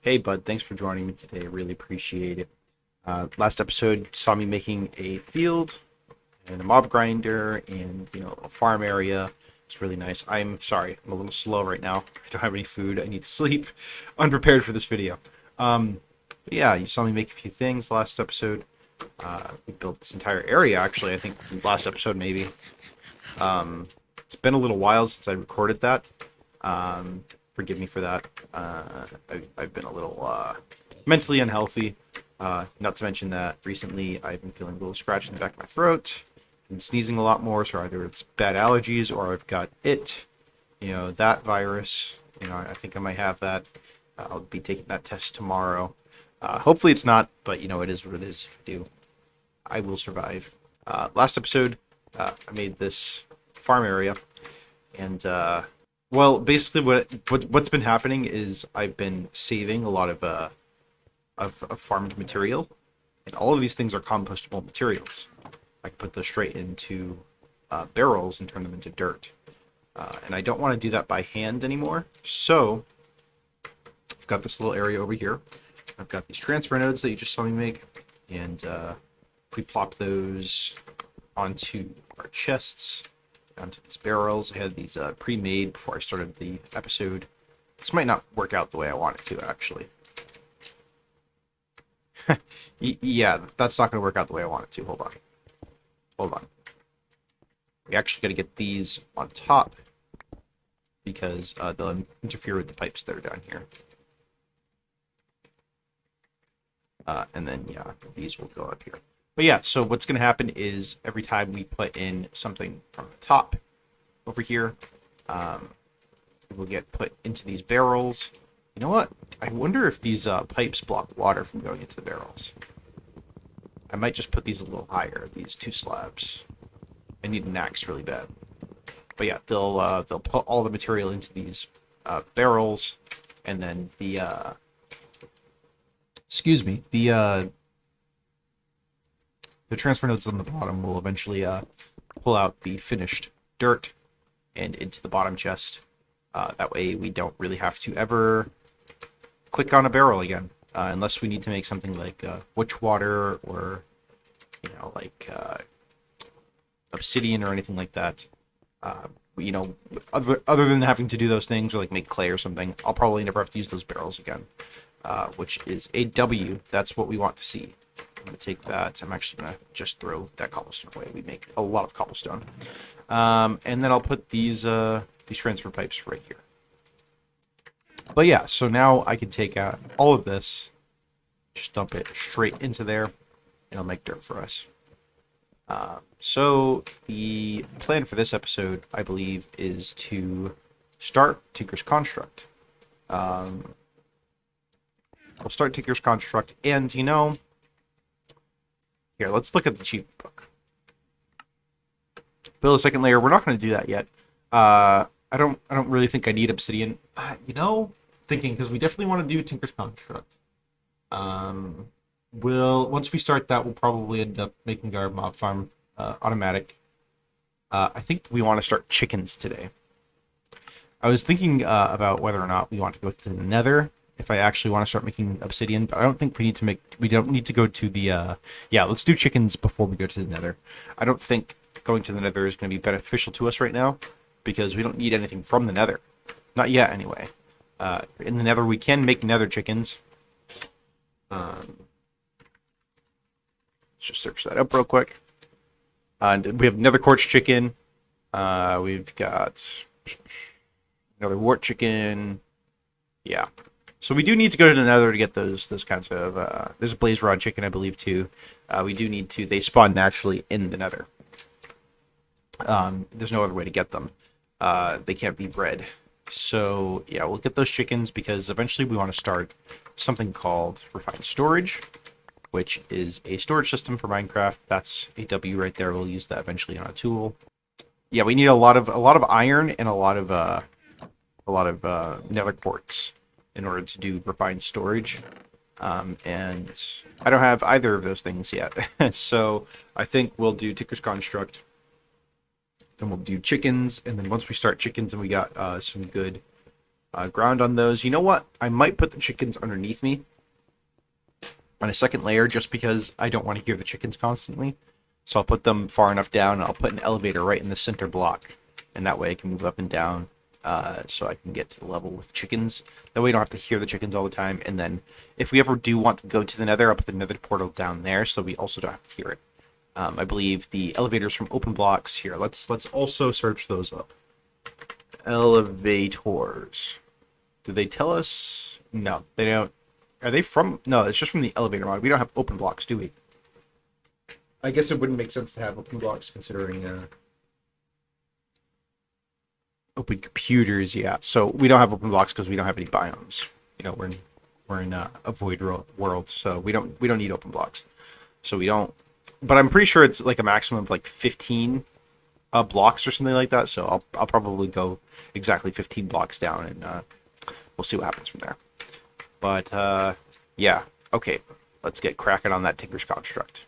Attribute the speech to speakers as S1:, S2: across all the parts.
S1: Hey, bud, thanks for joining me today. I really appreciate it. Last episode saw me making a field and a mob grinder and, a farm area. It's really nice. I'm sorry, I'm a little slow right now. I don't have any food. I need to sleep. Unprepared for this video. But yeah, you saw me make a few things last episode. We built this entire area, actually, I think last episode maybe. It's been a little while since I recorded that. Forgive me for that. I've been a little mentally unhealthy. Not to mention that recently I've been feeling a little scratched in the back of my throat and sneezing a lot more. So either it's bad allergies or I've got that virus. I think I might have that. I'll be taking that test tomorrow. Hopefully it's not, but it is what it is. If I do, I will survive. Last episode, I made this farm area, and well, basically, what's been happening is I've been saving a lot of farmed material, and all of these things are compostable materials. I can put those straight into barrels and turn them into dirt, and I don't want to do that by hand anymore. So I've got this little area over here. I've got these transfer nodes that you just saw me make, and if we plop those onto our chests, onto these barrels. I had these pre-made before I started the episode. This might not work out the way I want it to, actually. Yeah, that's not going to work out the way I want it to. Hold on. Hold on. We actually got to get these on top because they'll interfere with the pipes that are down here. And then, yeah, these will go up here. But yeah, so what's going to happen is every time we put in something from the top over here, it will get put into these barrels. You know what? I wonder if these pipes block water from going into the barrels. I might just put these a little higher, these two slabs. I need an axe really bad. But yeah, they'll put all the material into these barrels, and then the transfer nodes on the bottom will eventually pull out the finished dirt and into the bottom chest. That way we don't really have to ever click on a barrel again, unless we need to make something like witch water or, like obsidian or anything like that. Other than having to do those things or like make clay or something, I'll probably never have to use those barrels again, which is a W. That's what we want to see. I'm going to take that. I'm actually going to just throw that cobblestone away. We make a lot of cobblestone. And then I'll put these transfer pipes right here. But yeah, so now I can take out all of this, just dump it straight into there, and it'll make dirt for us. So the plan for this episode, I believe, is to start Tinker's Construct. We'll start Tinker's Construct, and here, let's look at the cheat book. Build a second layer. We're not going to do that yet. I don't really think I need obsidian. Thinking because we definitely want to do Tinker's Construct. Once we start that, we'll probably end up making our mob farm automatic. I think we want to start chickens today. I was thinking about whether or not we want to go to the nether if I actually want to start making obsidian, but I don't think we don't need to go to the, let's do chickens before we go to the nether. I don't think going to the nether is going to be beneficial to us right now, because we don't need anything from the nether. Not yet, anyway. In the nether, we can make nether chickens. Let's just search that up real quick. We have nether quartz chicken. We've got another wart chicken. Yeah. So we do need to go to the nether to get those kinds of... there's a blaze rod chicken, I believe, too. We do need to... They spawn naturally in the nether. There's no other way to get them. They can't be bred. So, yeah, we'll get those chickens because eventually we want to start something called refined storage, which is a storage system for Minecraft. That's a W right there. We'll use that eventually on a tool. Yeah, we need a lot of iron and a lot of nether quartz in order to do refined storage. And I don't have either of those things yet. So I think we'll do Tinker's Construct. Then we'll do chickens, and then once we start chickens and we got some good ground on those. You know what? I might put the chickens underneath me on a second layer just because I don't want to hear the chickens constantly. So I'll put them far enough down, and I'll put an elevator right in the center block. And that way I can move up and down so I can get to the level with chickens. That way you don't have to hear the chickens all the time. And then if we ever do want to go to the nether, I'll put the nether portal down there so we also don't have to hear it. I believe the elevators from open blocks here. Let's also search those up. Elevators. Do they tell us? No, they don't. Are they from? No, it's just from the elevator mod. We don't have open blocks, do we? I guess it wouldn't make sense to have open blocks considering open computers. Yeah, so we don't have open blocks because we don't have any biomes. You know, we're in a void world, so we don't need open blocks. So we don't. But I'm pretty sure it's like a maximum of like 15 blocks or something like that. So I'll probably go exactly 15 blocks down, and we'll see what happens from there. But yeah, okay, let's get cracking on that Tinker's Construct.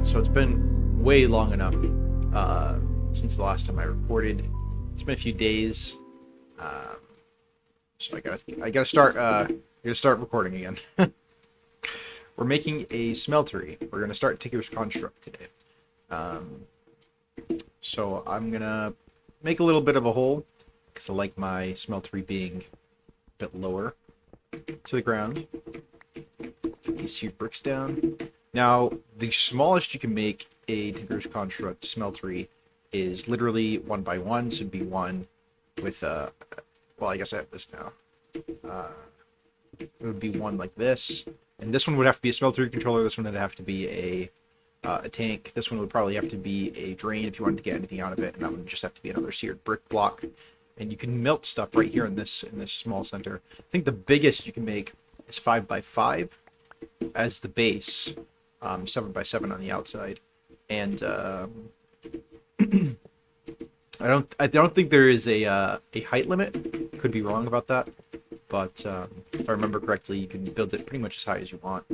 S1: So it's been way long enough since the last time I recorded. It's been a few days, so I gotta start recording again. We're making a smeltery. We're gonna start Tinker's Construct today. So I'm gonna make a little bit of a hole because I like my smeltery being a bit lower to the ground. Put these here bricks down. Now, the smallest you can make a Tinker's Construct smeltery is literally 1 by 1, so it'd be one with, well, I guess I have this now. It would be one like this, and this one would have to be a smeltery controller, this one would have to be a tank, this one would probably have to be a drain if you wanted to get anything out of it, and that one would just have to be another seared brick block. And you can melt stuff right here in this small center. I think the biggest you can make is 5 by 5 as the base. 7 by 7 on the outside, and I don't think there is a height limit. Could be wrong about that, but if I remember correctly, you can build it pretty much as high as you want.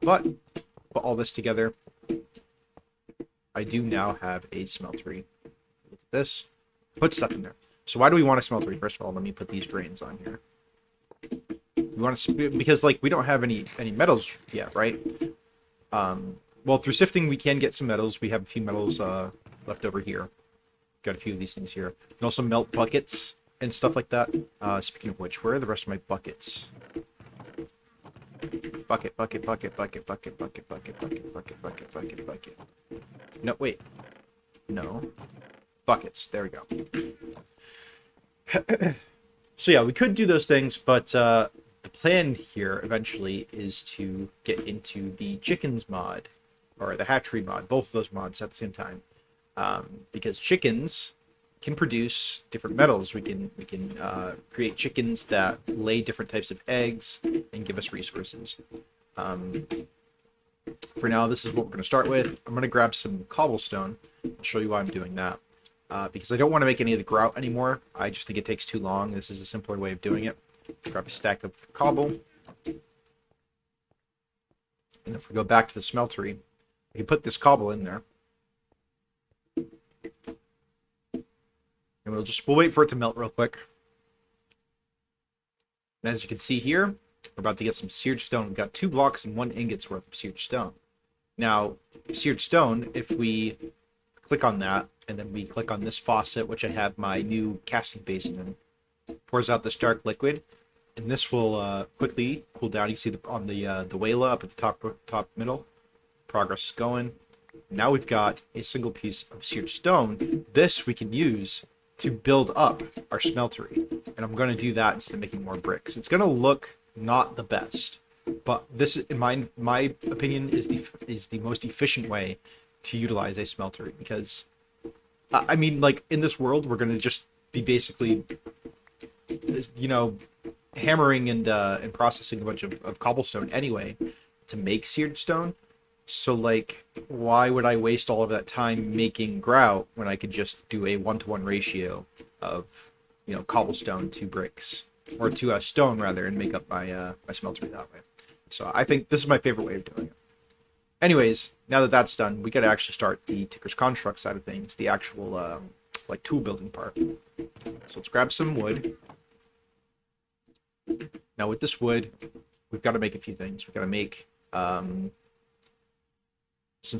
S1: But put all this together, I do now have a smeltery. Look at this. Put stuff in there. So why do we want a smeltery? First of all, let me put these drains on here. We want to, because like we don't have any metals yet, right? Well, through sifting we can get some metals. We have a few metals left over here, got a few of these things here. You can also melt buckets and stuff like that. Speaking of which, where are the rest of my buckets? Bucket, bucket, bucket, bucket, bucket, bucket, bucket, bucket, bucket, bucket, bucket, bucket. No, wait. No. Buckets. There we go. So yeah, we could do those things, but the plan here eventually is to get into the chickens mod, or the hatchery mod, both of those mods at the same time. Because chickens can produce different metals. We can create chickens that lay different types of eggs and give us resources. For now, this is what we're going to start with. I'm going to grab some cobblestone. I'll show you why I'm doing that. Because I don't want to make any of the grout anymore. I just think it takes too long. This is a simpler way of doing it. Grab a stack of cobble. And if we go back to the smeltery, we can put this cobble in there. And we'll wait for it to melt real quick. And as you can see here, we're about to get some seared stone. We've got 2 blocks and 1 ingot's worth of seared stone. Now, seared stone, if we click on that, and then we click on this faucet, which I have my new casting basin in, pours out this dark liquid, and this will quickly cool down. You see on the Wayla up at the top middle, progress is going. Now we've got a single piece of seared stone. This we can use to build up our smeltery, and I'm going to do that instead of making more bricks. It's going to look not the best, but this, in my opinion, is the most efficient way to utilize a smeltery, because I mean, like, in this world, we're going to just be basically, you know, hammering and processing a bunch of cobblestone anyway to make seared stone. So, like, why would I waste all of that time making grout when I could just do a 1-to-1 ratio of, you know, cobblestone to bricks, or to stone rather, and make up my my smeltery that way. So I think this is my favorite way of doing it. Anyways, now that that's done, we got to actually start the Tinker's Construct side of things, the actual like tool building part. So let's grab some wood. Now with this wood, we've got to make a few things. We've got to make some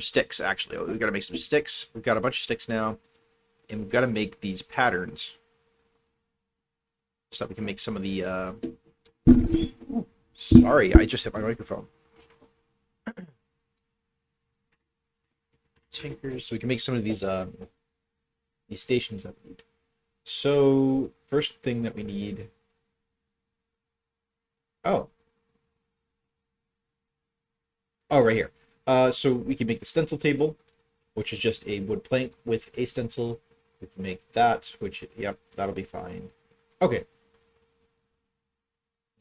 S1: sticks, actually. We've got to make some sticks. We've got a bunch of sticks now, and we've got to make these patterns so that we can make some of the sorry, I just hit my microphone. Tinkers, so we can make some of these stations that we need. So first thing that we need, oh right here. So we can make the stencil table, which is just a wood plank with a stencil. We can make that, which, yep, that'll be fine. Okay.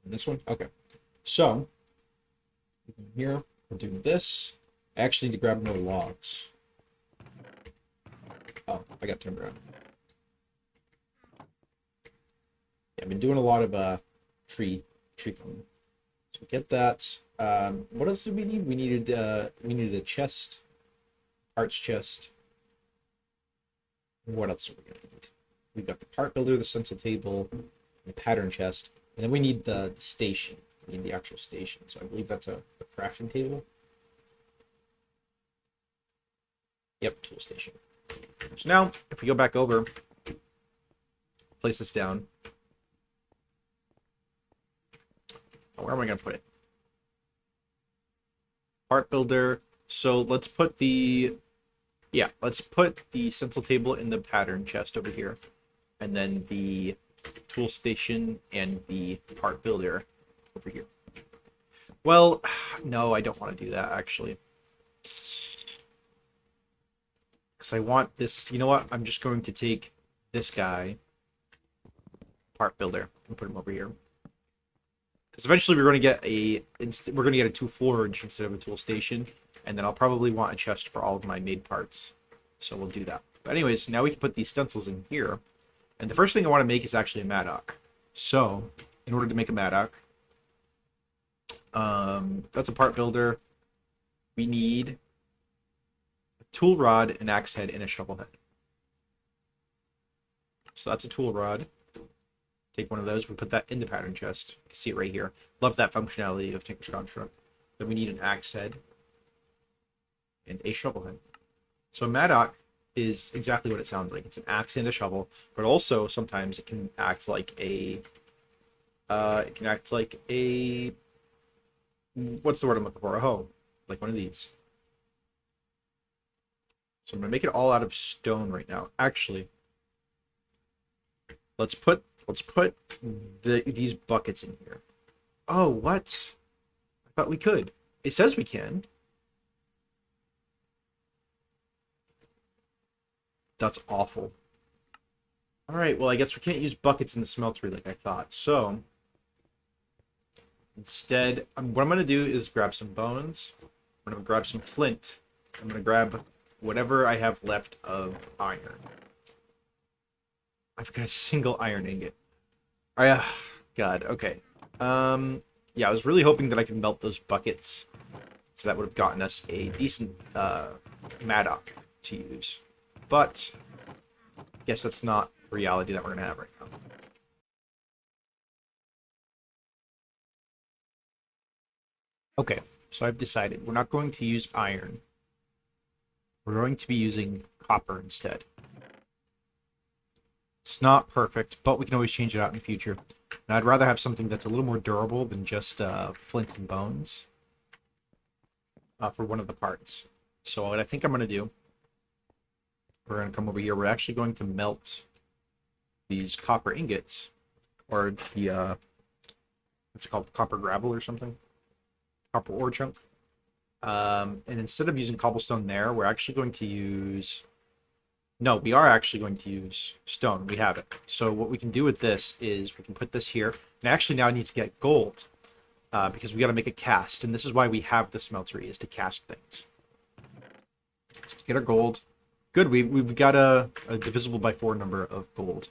S1: And this one? Okay. So, here, we'll do this. I actually need to grab more logs. Oh, I got timber out. Yeah, I've been doing a lot of tree cutting. So get that. What else did we need? We needed a chest, parts chest. What else are we gonna need? We've got the part builder, the stencil table, the pattern chest, and then we need the station. We need the actual station. So I believe that's a crafting table. Yep, tool station. So now, if we go back over, place this down. Where am I gonna put it? Part builder. So let's put the stencil table in the pattern chest over here, and then the tool station and the part builder over here. Well, no, I don't want to do that actually, because I want this. You know what? I'm just going to take this guy, part builder, and put him over here. Because eventually we're going to get a tool forge instead of a tool station, and then I'll probably want a chest for all of my made parts. So we'll do that. But anyways, now we can put these stencils in here, and the first thing I want to make is actually a mattock. So in order to make a mattock, that's a part builder. We need a tool rod, an axe head, and a shovel head. So that's a tool rod. Take one of those, we put that in the pattern chest. You can see it right here. Love that functionality of Tinker's Construct. Then we need an axe head and a shovel head. So mattock is exactly what it sounds like. It's an axe and a shovel, but also sometimes it can act like a what's the word I'm looking for? A hoe, like one of these. So I'm gonna make it all out of stone right now. Actually, let's put these buckets in here. Oh, what? I thought we could. It says we can. That's awful. All right, well, I guess we can't use buckets in the smeltery like I thought. So instead, what I'm going to do is grab some bones. I'm going to grab some flint. I'm going to grab whatever I have left of iron. I've got a single iron ingot. God, okay. Yeah, I was really hoping that I could melt those buckets, so that would have gotten us a decent Maddock to use. But I guess that's not reality that we're going to have right now. Okay, so I've decided we're not going to use iron. We're going to be using copper instead. It's not perfect, but we can always change it out in the future. And I'd rather have something that's a little more durable than just flint and bones for one of the parts. So what I think I'm going to do, we're going to come over here. We're actually going to melt these copper ingots, or the, what's it called, copper gravel or something? Copper ore chunk. And instead of using cobblestone there, we're actually going to use... No, we are actually going to use stone. We have it. So what we can do with this is we can put this here. And actually now I need to get gold because we got to make a cast. And this is why we have the smeltery, is to cast things. Just to get our gold. Good, we've got a divisible by 4 number of gold.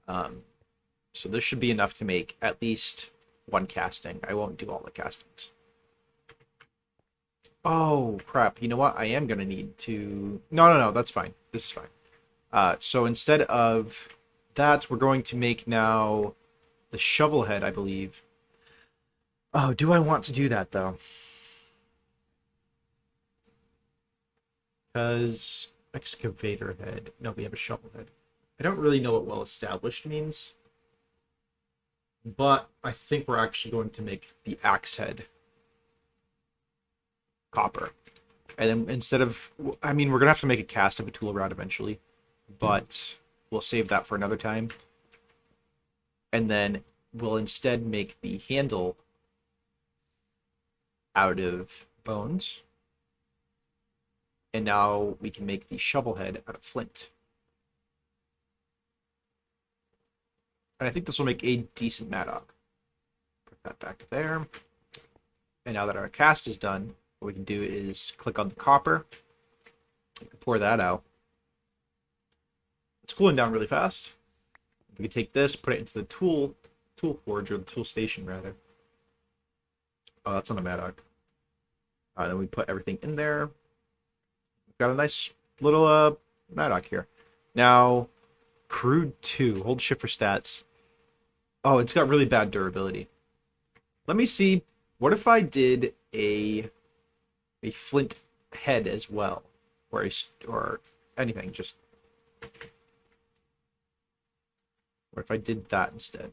S1: So this should be enough to make at least one casting. I won't do all the castings. Oh, crap. You know what? I am going to need to... No, that's fine. This is fine. So instead of that, we're going to make now the shovel head, I believe. Oh, do I want to do that, though? Because excavator head. No, we have a shovel head. I don't really know what well-established means. But I think we're actually going to make the axe head copper. And then instead of... I mean, we're going to have to make a cast of a tool rod eventually. But we'll save that for another time. And then we'll instead make the handle out of bones. And now we can make the shovel head out of flint. And I think this will make a decent Maddock. Put that back there. And now that our cast is done, what we can do is click on the copper. Pour that out. It's cooling down really fast. We can take this, put it into the tool forge, or the tool station rather. Oh, that's on the Maddock. Then we put everything in there. We've got a nice little Maddock here. Now, crude 2. Hold shift for stats. Oh, it's got really bad durability. Let me see. What if I did a flint head as well, or anything? Just what if I did that instead?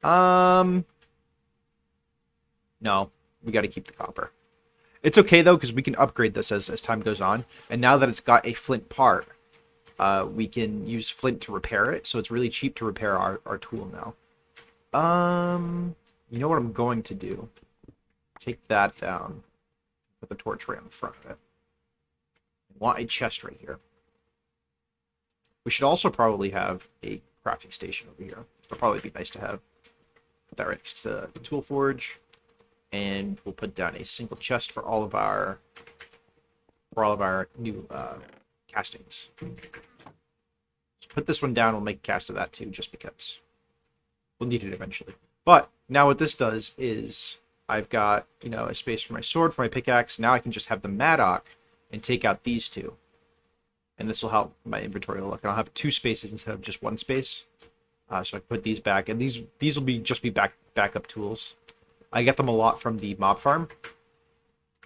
S1: No, we got to keep the copper. It's okay though, because we can upgrade this as time goes on. And now that it's got a flint part, we can use flint to repair it. So it's really cheap to repair our tool now. You know what I'm going to do? Take that down. Put the torch right on the front of it. I want a chest right here. We should also probably have a crafting station over here. It'll probably be nice to have. Put that right next to the tool forge. And we'll put down a single chest for all of our new castings. So put this one down. We'll make a cast of that too, just because we'll need it eventually. But now what this does is I've got, a space for my sword, for my pickaxe. Now I can just have the Maddock and take out these two, and this will help my inventory look. And I'll have 2 spaces instead of just 1 space. So I can put these back, and these will just be backup tools. I get them a lot from the mob farm.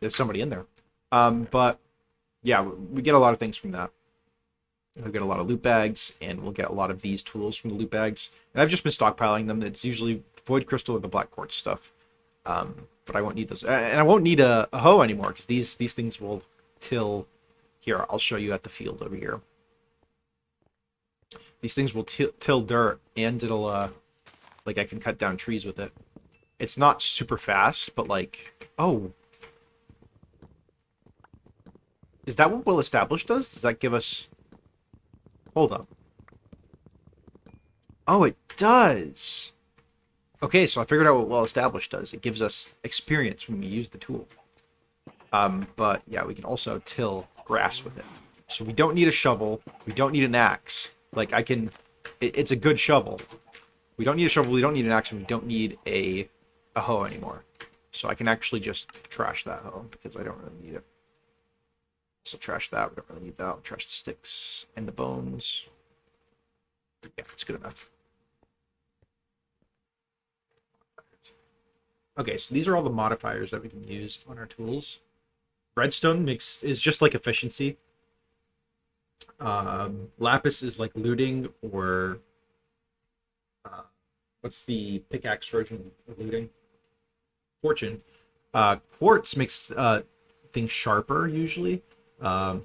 S1: There's somebody in there. But yeah, we get a lot of things from that. We'll get a lot of loot bags, and we'll get a lot of these tools from the loot bags. And I've just been stockpiling them. It's usually void crystal or the black quartz stuff. But I won't need those, and I won't need a hoe anymore because these things will till. Here, I'll show you at the field over here. These things will till dirt, and it'll like I can cut down trees with it. It's not super fast, but like, oh, is that what well established does? Does that give us? Hold up. Oh, it does. Okay, so I figured out what well established does. It gives us experience when we use the tool. But yeah, we can also till grass with it. So we don't need a shovel. We don't need an axe. Like I can, it's a good shovel. We don't need a shovel. We don't need an axe. And we don't need a hoe anymore. So I can actually just trash that hoe because I don't really need it. So trash that. We don't really need that. I'll trash the sticks and the bones. Yeah, it's good enough. Okay, so these are all the modifiers that we can use on our tools. Redstone is just like efficiency. Lapis is like looting, or what's the pickaxe version of looting? Fortune. Quartz makes things sharper usually.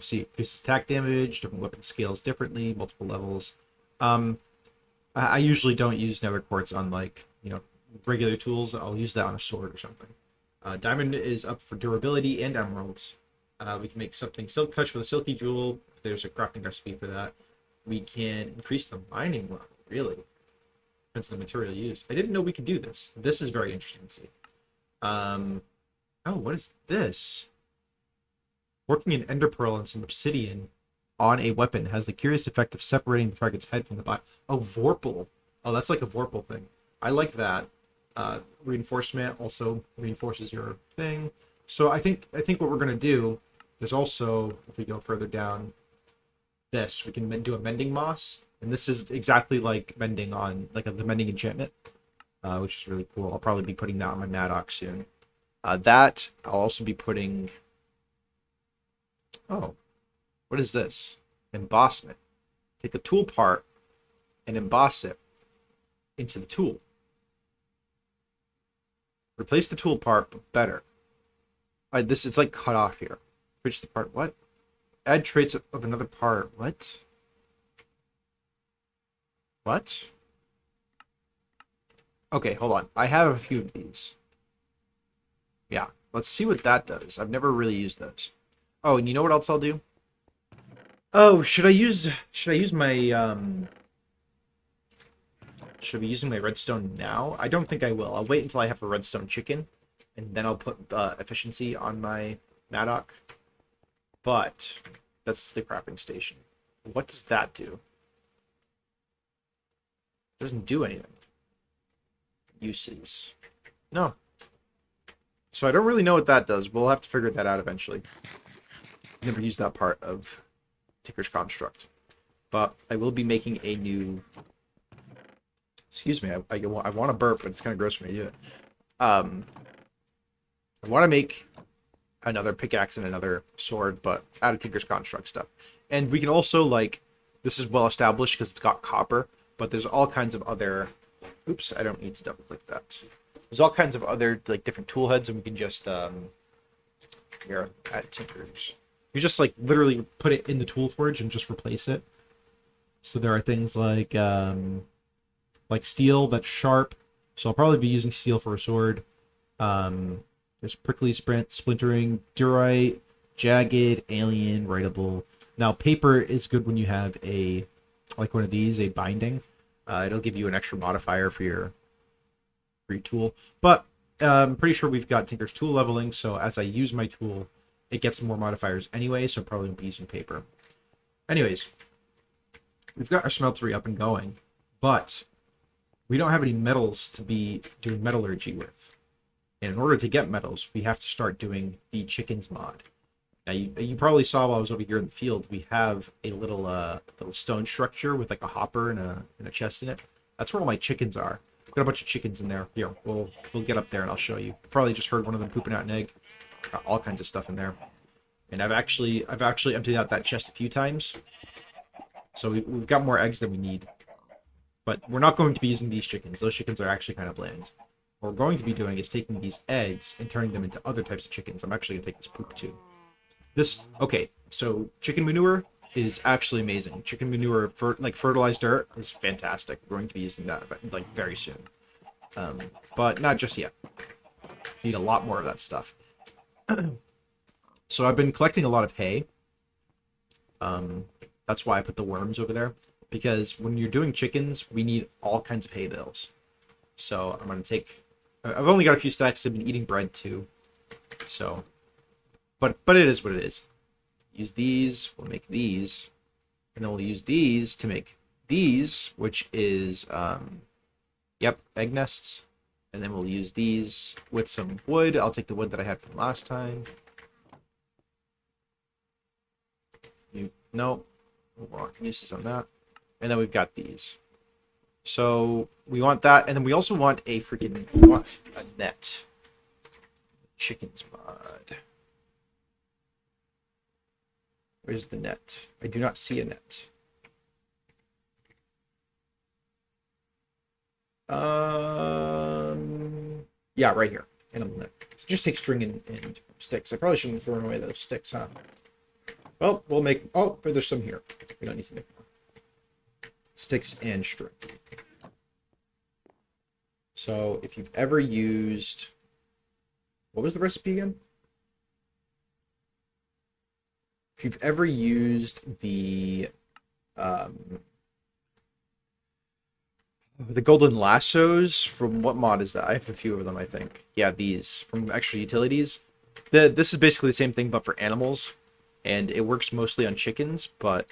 S1: See, increases attack damage, different weapon scales differently, multiple levels. I usually don't use nether quartz on like regular tools. I'll use that on a sword or something. Diamond is up for durability and emeralds. We can make something silk touch with a silky jewel. There's a crafting recipe for that. We can increase the mining level, really. Depends on the material used. I didn't know we could do this. This is very interesting to see. Oh, what is this? Working an ender pearl and some obsidian on a weapon has the curious effect of separating the target's head from the body. Oh, Vorpal. Oh, that's like a Vorpal thing. I like that. Reinforcement also reinforces your thing. So I think what we're gonna do, there's also, if we go further down, this we can do a mending moss, and this is exactly like mending on like the mending enchantment, which is really cool. I'll probably be putting that on my Maddox soon. That I'll also be putting. Oh, what is this? Embossment. Take a tool part and emboss it into the tool. Replace the tool part, but better. It's like cut off here. Switch the part. What? Add traits of another part. What? What? Okay, hold on. I have a few of these. Yeah, let's see what that does. I've never really used those. Oh, and you know what else I'll do? Oh, should I use my should I be using my redstone now? I don't think I will. I'll wait until I have a redstone chicken, and then I'll put efficiency on my Maddox. But that's the crafting station. What does that do? It doesn't do anything. Uses. No. So I don't really know what that does. We'll have to figure that out eventually. Never used that part of Tinker's Construct. But I will be making a new... Excuse me, I want to burp, but it's kind of gross for me to do it. I want to make another pickaxe and another sword, but out of Tinker's Construct stuff. And we can also, like, this is well established because it's got copper, but there's all kinds of other... Oops, I don't need to double click that. There's all kinds of other, like, different tool heads, and we can just, here, at Tinker's. You just, like, literally put it in the tool forge and just replace it. So there are things like steel that's sharp. So I'll probably be using steel for a sword. There's prickly, splintering, durite, jagged, alien, writable. Now, paper is good when you have like one of these, a binding. It'll give you an extra modifier for your tool. But I'm pretty sure we've got Tinker's tool leveling, so as I use my tool, it gets more modifiers anyway, so I probably won't be using paper. Anyways, we've got our smeltery up and going, but we don't have any metals to be doing metallurgy with. And in order to get metals, we have to start doing the chickens mod. Now, you probably saw while I was over here in the field, we have a little stone structure with like a hopper and a chest in it. That's where all my chickens are. I've got a bunch of chickens in there. Here, we'll get up there and I'll show you. Probably just heard one of them pooping out an egg. Got all kinds of stuff in there. And I've actually emptied out that chest a few times. So we've got more eggs than we need. But we're not going to be using these chickens. Those chickens are actually kind of bland. What we're going to be doing is taking these eggs and turning them into other types of chickens. I'm actually going to take this poop too. Okay, so chicken manure is actually amazing. Chicken manure, like fertilized dirt, is fantastic. We're going to be using that like very soon. But not just yet. Need a lot more of that stuff. So I've been collecting a lot of hay. That's why I put the worms over there. Because when you're doing chickens, we need all kinds of hay bales. So I'm going to take... I've only got a few stacks. I've been eating bread too. So... But it is what it is. Use these. We'll make these. And then we'll use these to make these, which is... Yep, egg nests. And then we'll use these with some wood. I'll take the wood that I had from last time. No. We want uses on that. And then we've got these. So we want that. And then we also want a freaking a net. Chickens mod. Where's the net? I do not see a net. Yeah, right here. And on the net. So just take string and sticks. I probably shouldn't have thrown away those sticks, huh? Well, we'll make... Oh, but there's some here. We don't need to make more. Sticks and string. So, if you've ever used... What was the recipe again? If you've ever used the golden lassos, from what mod is that? I have a few of them, I think. Yeah, these. From Extra Utilities. This is basically the same thing, but for animals. And it works mostly on chickens, but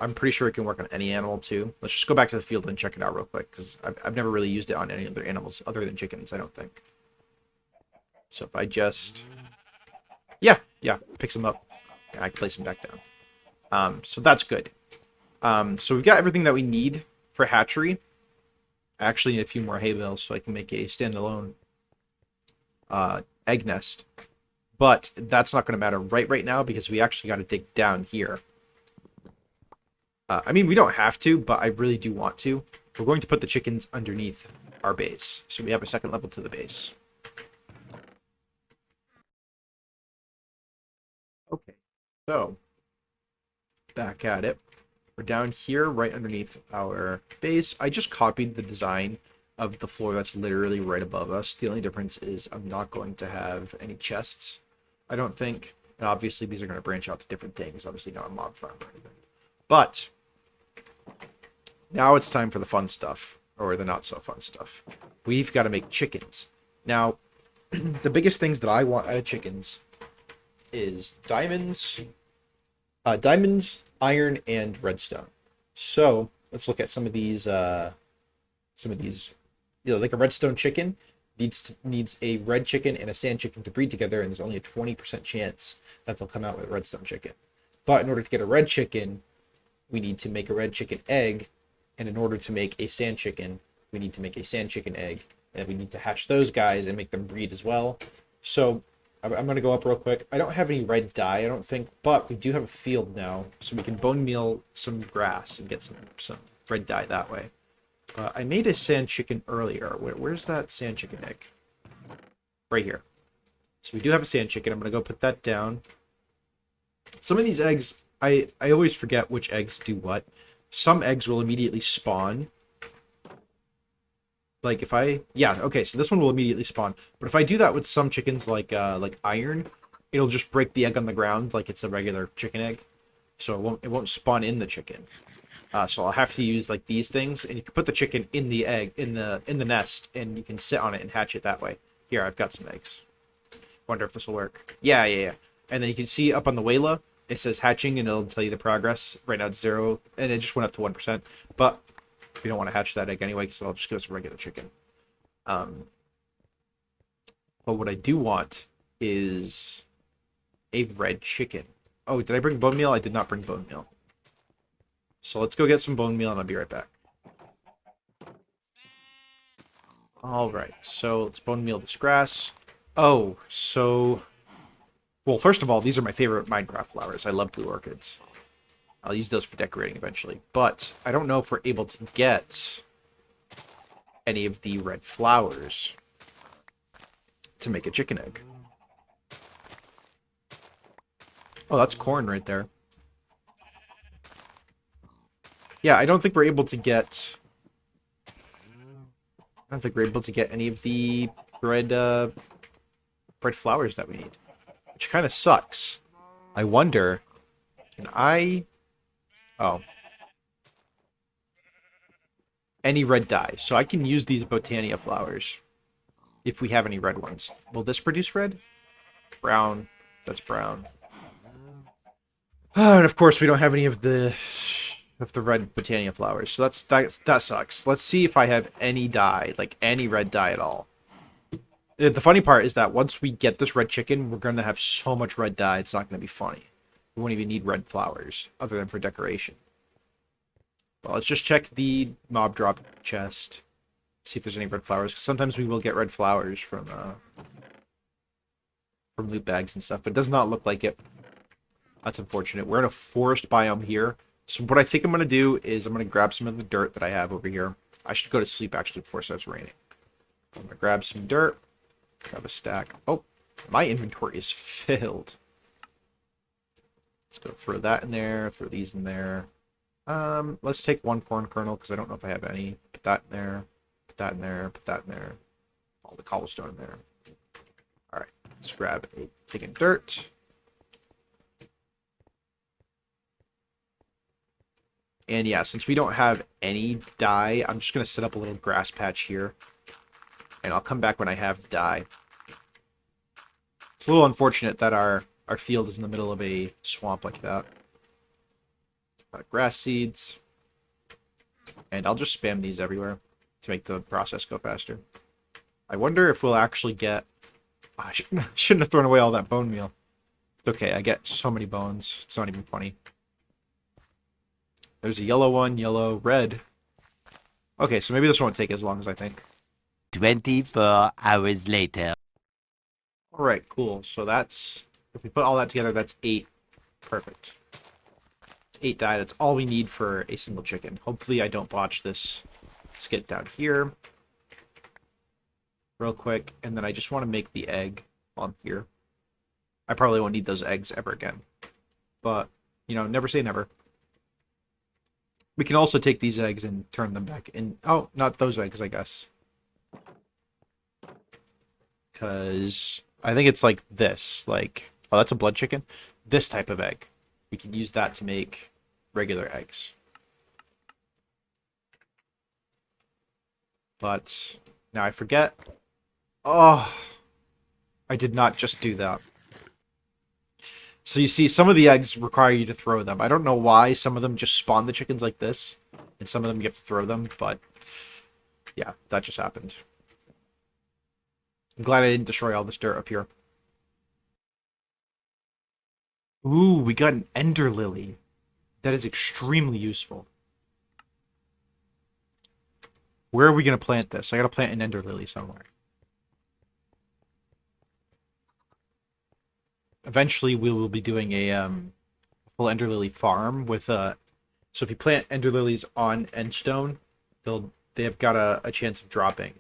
S1: I'm pretty sure it can work on any animal too. Let's just go back to the field and check it out real quick, because I've never really used it on any other animals other than chickens, I don't think. So if I just... Yeah, picks them up. I can place them back down. So that's good. So we've got everything that we need for hatchery. I actually need a few more hay bales so I can make a standalone egg nest. But that's not going to matter right now because we actually got to dig down here. I mean, we don't have to, but I really do want to. We're going to put the chickens underneath our base. So we have a second level to the base. Okay, so back at it. We're down here right underneath our base. I just copied the design of the floor that's literally right above us. The only difference is I'm not going to have any chests, I don't think. And obviously these are going to branch out to different things. Obviously not a mob farm or anything. But now it's time for the fun stuff, or the not so fun stuff. We've got to make chickens. Now, the biggest things that I want out of chickens is diamonds, iron, and redstone. So let's look at some of these. Like a redstone chicken needs a red chicken and a sand chicken to breed together, and there's only a 20% chance that they'll come out with a redstone chicken. But in order to get a red chicken, we need to make a red chicken egg, and in order to make a sand chicken, we need to make a sand chicken egg, and we need to hatch those guys and make them breed as well. So I'm going to go up real quick. I don't have any red dye, I don't think, but we do have a field now, so we can bone meal some grass and get some red dye that way. I made a sand chicken earlier. Where's that sand chicken egg? Right here. So we do have a sand chicken. I'm going to go put that down. Some of these eggs, I always forget which eggs do what. Some eggs will immediately spawn. Like if I... Yeah, okay, so this one will immediately spawn. But if I do that with some chickens like iron, it'll just break the egg on the ground like it's a regular chicken egg. So it won't spawn in the chicken. So I'll have to use like these things, and you can put the chicken in the egg in the nest, and you can sit on it and hatch it that way. Here, I've got some eggs. Wonder if this will work. Yeah. And then you can see up on the Wayla, it says hatching, and it'll tell you the progress. Right now it's 0, and it just went up to 1%. But we don't want to hatch that egg anyway, because it'll just give us a regular chicken. But what I do want is a red chicken. Oh, did I bring bone meal? I did not bring bone meal. So let's go get some bone meal, and I'll be right back. Alright, so let's bone meal this grass. Oh, so Well, first of all, these are my favorite Minecraft flowers. I love blue orchids. I'll use those for decorating eventually. But I don't know if we're able to get any of the red flowers to make a chicken egg. Oh, that's corn right there. Yeah, I don't think we're able to get... I don't think we're able to get any of the red flowers that we need. Which kind of sucks. I wonder... Can I... Oh. Any red dye. So I can use these Botania flowers. If we have any red ones. Will this produce red? Brown. That's brown. Oh, and of course we don't have any of the red Botania flowers. So that sucks. Let's see if I have any dye, like any red dye at all. The funny part is that once we get this red chicken, we're going to have so much red dye, it's not going to be funny. We won't even need red flowers, other than for decoration. Well, let's just check the mob drop chest. See if there's any red flowers. Because sometimes we will get red flowers from loot bags and stuff, but it does not look like it. That's unfortunate. We're in a forest biome here. So what I think I'm going to do is I'm going to grab some of the dirt that I have over here. I should go to sleep, actually, before it starts raining. I'm going to grab some dirt. Grab a stack. Oh, my inventory is filled. Let's go throw that in there. Throw these in there. Let's take one corn kernel, because I don't know if I have any. Put that in there. Put that in there. Put that in there. All the cobblestone in there. Alright, let's grab a pig and dirt. And yeah, since we don't have any dye, I'm just going to set up a little grass patch here. And I'll come back when I have dye. It's a little unfortunate that our field is in the middle of a swamp like that. Grass seeds. And I'll just spam these everywhere to make the process go faster. I wonder if we'll actually get... Oh, I shouldn't have thrown away all that bone meal. It's okay, I get so many bones. It's not even funny. There's a yellow one, yellow, red. Okay, so maybe this won't take as long as I think.
S2: 24 hours later.
S1: Alright, cool. So that's... If we put all that together, that's 8. Perfect. It's 8 dye. That's all we need for a single chicken. Hopefully I don't botch this. Let's get down here. Real quick. And then I just want to make the egg on here. I probably won't need those eggs ever again. But, you know, never say never. We can also take these eggs and turn them back in. Oh, not those eggs, I guess. Because I think it's like this. Like, oh, that's a blood chicken. This type of egg. We can use that to make regular eggs. But now I forget. Oh, I did not just do that. So you see, some of the eggs require you to throw them. I don't know why some of them just spawn the chickens like this, and some of them you have to throw them, but yeah, that just happened. I'm glad I didn't destroy all this dirt up here. Ooh, we got an ender lily. That is extremely useful. Where are we going to plant this? I got to plant an ender lily somewhere. Eventually, we will be doing a full ender lily farm with so if you plant ender lilies on endstone, they have got a chance of dropping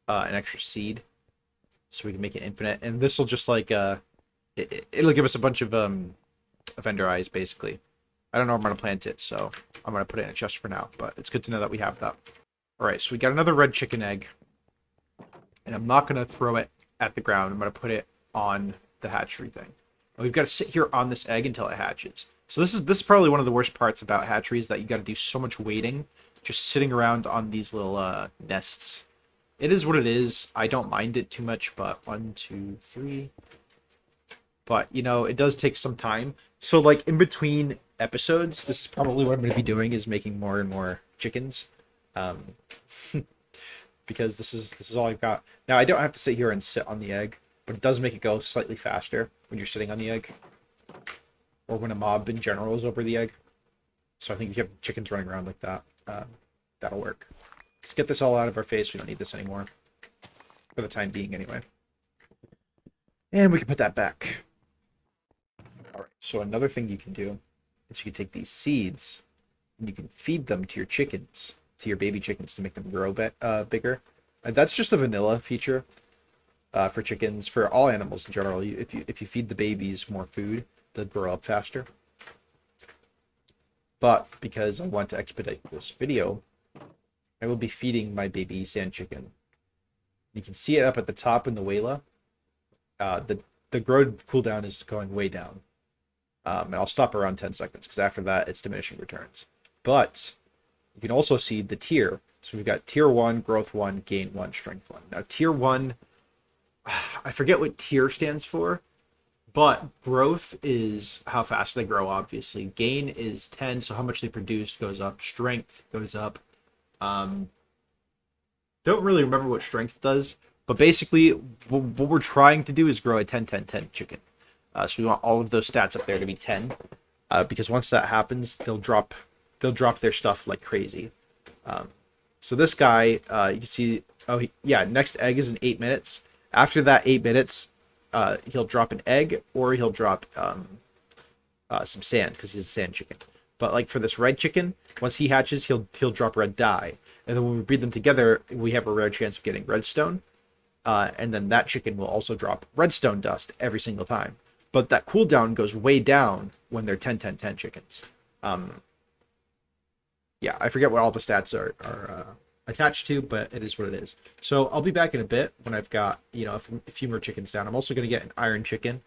S1: an extra seed, so we can make it infinite. And this will just like it'll give us a bunch of ender eyes basically. I don't know where I'm gonna plant it, so I'm gonna put it in a chest for now. But it's good to know that we have that. All right, so we got another red chicken egg, and I'm not gonna throw it at the ground. I'm gonna put it on the hatchery thing. And we've got to sit here on this egg until it hatches. So this is probably one of the worst parts about hatcheries, that you got to do so much waiting, just sitting around on these little nests. It is what it is. I don't mind it too much, but 1, 2, 3. But you know, it does take some time. So like in between episodes, this is probably what I'm going to be doing, is making more and more chickens, because this is all I've got. Now I don't have to sit here and sit on the egg. But it does make it go slightly faster when you're sitting on the egg. Or when a mob in general is over the egg. So I think if you have chickens running around like that, that'll work. Let's get this all out of our face. We don't need this anymore. For the time being, anyway. And we can put that back. All right, so another thing you can do is you can take these seeds and you can feed them to your chickens, to your baby chickens, to make them grow bigger. And that's just a vanilla feature for chickens, for all animals in general. If you feed the babies more food, they'll grow up faster. But because I want to expedite this video, I will be feeding my baby sand chicken. You can see it up at the top in the Wayla. The grow cooldown is going way down. And I'll stop around 10 seconds because after that it's diminishing returns. But you can also see the tier. So we've got tier 1, growth 1, gain 1, strength 1. Now tier 1, I forget what tier stands for, but growth is how fast they grow, obviously. Gain is 10, so how much they produce goes up. Strength goes up. Don't really remember what strength does, but basically what we're trying to do is grow a 10-10-10 chicken. So we want all of those stats up there to be 10, because once that happens, they'll drop their stuff like crazy. So this guy, you can see, next egg is in 8 minutes. After that 8 minutes, he'll drop an egg, or he'll drop some sand, because he's a sand chicken. But like for this red chicken, once he hatches, he'll drop red dye. And then when we breed them together, we have a rare chance of getting redstone. And then that chicken will also drop redstone dust every single time. But that cooldown goes way down when they're 10-10-10 chickens. Yeah, I forget what all the stats are attached to, but it is what it is. So I'll be back in a bit when I've got, a few more chickens down. I'm also going to get an iron chicken.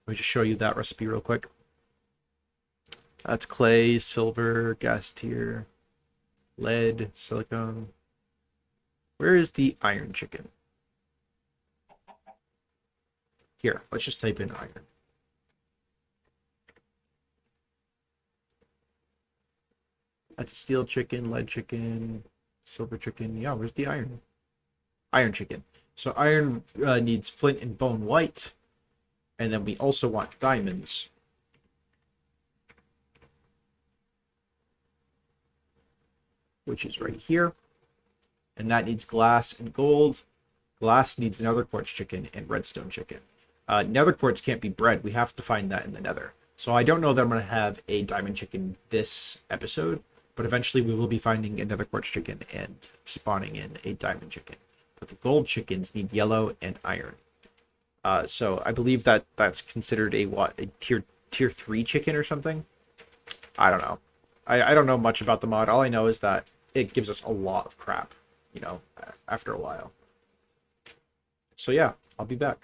S1: Let me just show you that recipe real quick. That's clay, silver, gas tier, lead, silicone. Where is the iron chicken? Here, let's just type in iron. That's a steel chicken, lead chicken, silver chicken. Yeah, where's the iron? Iron chicken. So iron needs flint and bone white. And then we also want diamonds. Which is right here. And that needs glass and gold. Glass needs nether quartz chicken and redstone chicken. Nether quartz can't be bred. We have to find that in the nether. So I don't know that I'm going to have a diamond chicken this episode, but eventually we will be finding a nether quartz chicken and spawning in a diamond chicken. But the gold chickens need yellow and iron. So I believe that that's considered a tier 3 chicken or something. I don't know. I don't know much about the mod. All I know is that it gives us a lot of crap, after a while. So yeah, I'll be back.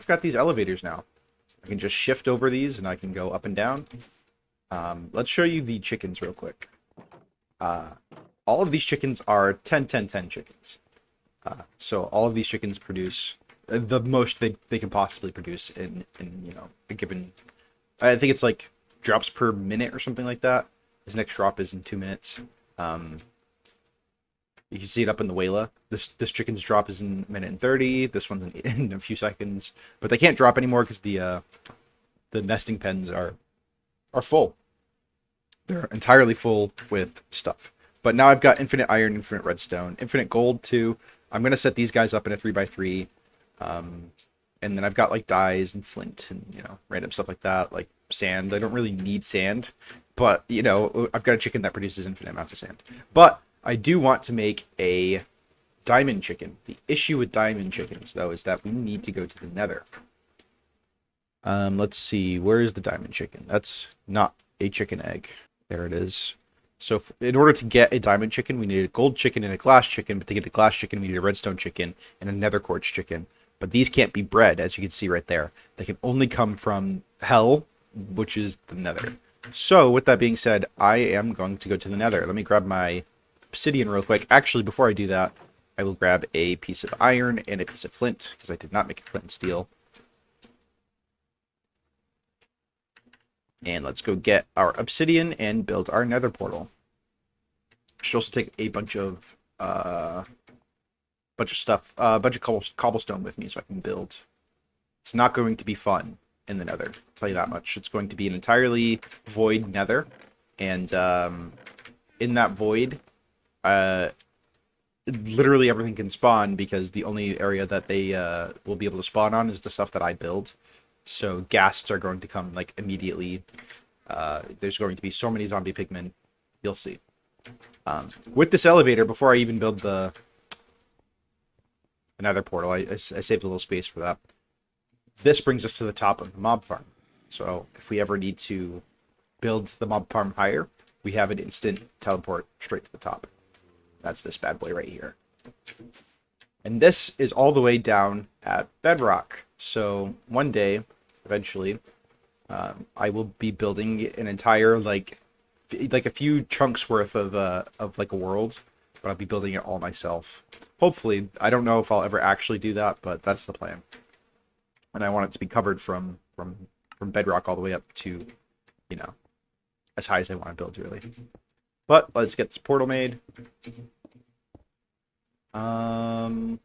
S1: I've got these elevators now. I can just shift over these and I can go up and down. Let's show you the chickens real quick. All of these chickens are 10, 10, 10 chickens. So all of these chickens produce the most they can possibly produce in a given. I think it's like drops per minute or something like that. His next drop is in 2 minutes. You can see it up in the Wayla. This chicken's drop is in 1:30. This one's in a few seconds. But they can't drop anymore because the nesting pens are full. They're entirely full with stuff. But now I've got infinite iron, infinite redstone, infinite gold too. I'm gonna set these guys up in a 3x3. And then I've got like dyes and flint and random stuff like that, like sand. I don't really need sand, but I've got a chicken that produces infinite amounts of sand. But I do want to make a diamond chicken. The issue with diamond chickens, though, is that we need to go to the nether. Let's see. Where is the diamond chicken? That's not a chicken egg. There it is. So in order to get a diamond chicken, we need a gold chicken and a glass chicken. But to get a glass chicken, we need a redstone chicken and a nether quartz chicken. But these can't be bred, as you can see right there. They can only come from hell, which is the nether. So with that being said, I am going to go to the nether. Let me grab my obsidian real quick. Actually, before I do that, I will grab a piece of iron and a piece of flint, because I did not make a flint and steel. And let's go get our obsidian and build our nether portal. Should also take a bunch of stuff, a bunch of cobblestone with me so I can build. It's not going to be fun in the nether, I'll tell you that much. It's going to be an entirely void nether, and in that void, literally everything can spawn, because the only area that they will be able to spawn on is the stuff that I build. So ghasts are going to come like immediately. There's going to be so many zombie pigmen. You'll see. With this elevator, before I even build the nether portal, I saved a little space for that. This brings us to the top of the mob farm. So if we ever need to build the mob farm higher, we have an instant teleport straight to the top. That's this bad boy right here. And this is all the way down at bedrock. So one day, eventually, I will be building an entire like a few chunks worth of like a world, but I'll be building it all myself. Hopefully, I don't know if I'll ever actually do that, but that's the plan. And I want it to be covered from bedrock all the way up to, as high as I want to build, really. But let's get this portal made. I'm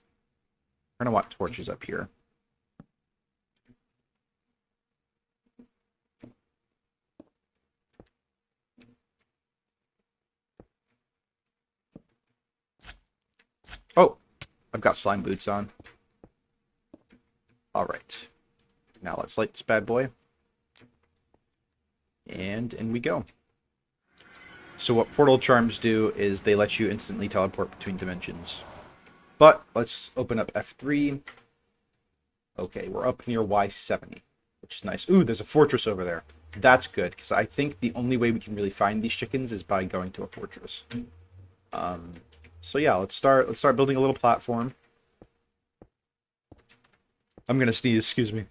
S1: gonna want torches up here. Oh, I've got slime boots on. All right. Now let's light this bad boy. And in we go. So what portal charms do is they let you instantly teleport between dimensions. But let's open up F3. Okay, we're up near Y70, which is nice. Ooh, there's a fortress over there. That's good, because I think the only way we can really find these chickens is by going to a fortress. So yeah, let's start building a little platform. I'm gonna sneeze, excuse me.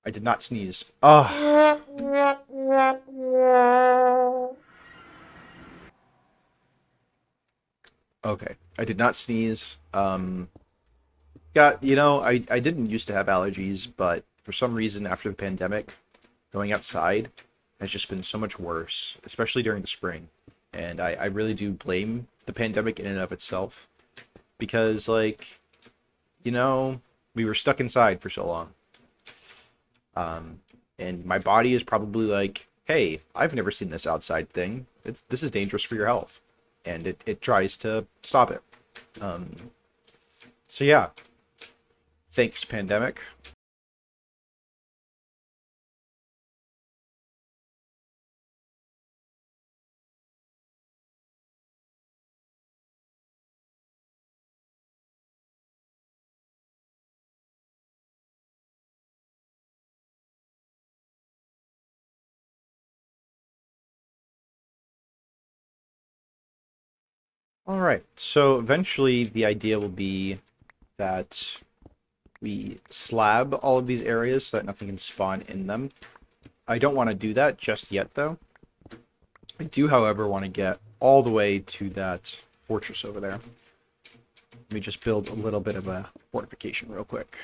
S1: I did not sneeze. Ugh. Okay, I did not sneeze. I didn't used to have allergies, but for some reason after the pandemic, going outside has just been so much worse, especially during the spring. And I really do blame the pandemic in and of itself, because we were stuck inside for so long. And my body is probably like, hey, I've never seen this outside thing. This is dangerous for your health. And it tries to stop it. So yeah. Thanks, pandemic. All right. So eventually the idea will be that we slab all of these areas so that nothing can spawn in them. I don't want to do that just yet, though. I do, however, want to get all the way to that fortress over there. Let me just build a little bit of a fortification real quick.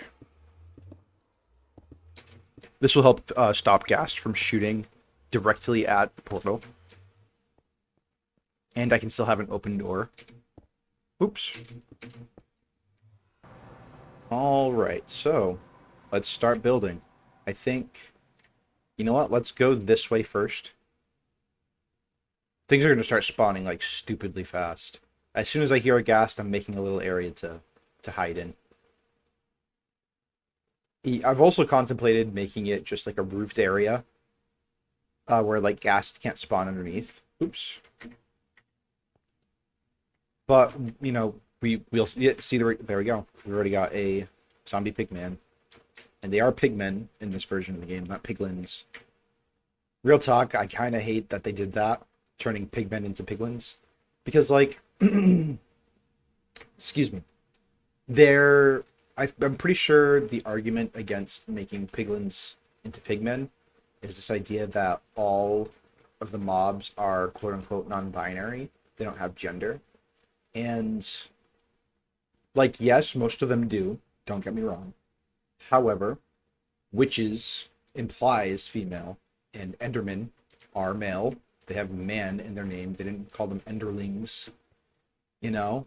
S1: This will help stop ghast from shooting directly at the portal. And I can still have an open door. Oops. Alright, so let's start building. I think, you know what, let's go this way first. Things are going to start spawning like stupidly fast. As soon as I hear a ghast, I'm making a little area to hide in. I've also contemplated making it just like a roofed area where like ghast can't spawn underneath. Oops. But, you know, we'll see, there we go. We already got a zombie pigman. And they are pigmen in this version of the game, not piglins. Real talk, I kind of hate that they did that, turning pigmen into piglins. Because, like, excuse me, I'm pretty sure the argument against making piglins into pigmen is this idea that all of the mobs are quote-unquote non-binary. They don't have gender. And, like, yes, most of them do. Don't get me wrong. However, witches implies female, and endermen are male. They have man in their name. They didn't call them enderlings. You know?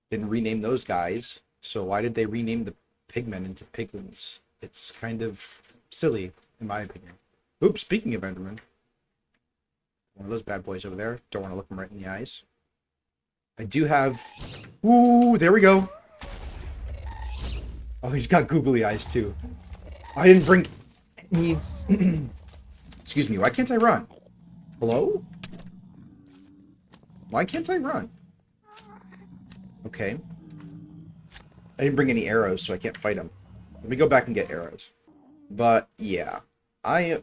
S1: Didn't rename those guys. So why did they rename the pigmen into piglins? It's kind of silly, in my opinion. Oops, speaking of endermen. One of those bad boys over there. Don't want to look them right in the eyes. I do have... Ooh, there we go. Oh, he's got googly eyes, too. I didn't bring any... Excuse me, why can't I run? Hello? Why can't I run? Okay. I didn't bring any arrows, so I can't fight him. Let me go back and get arrows. But, yeah. I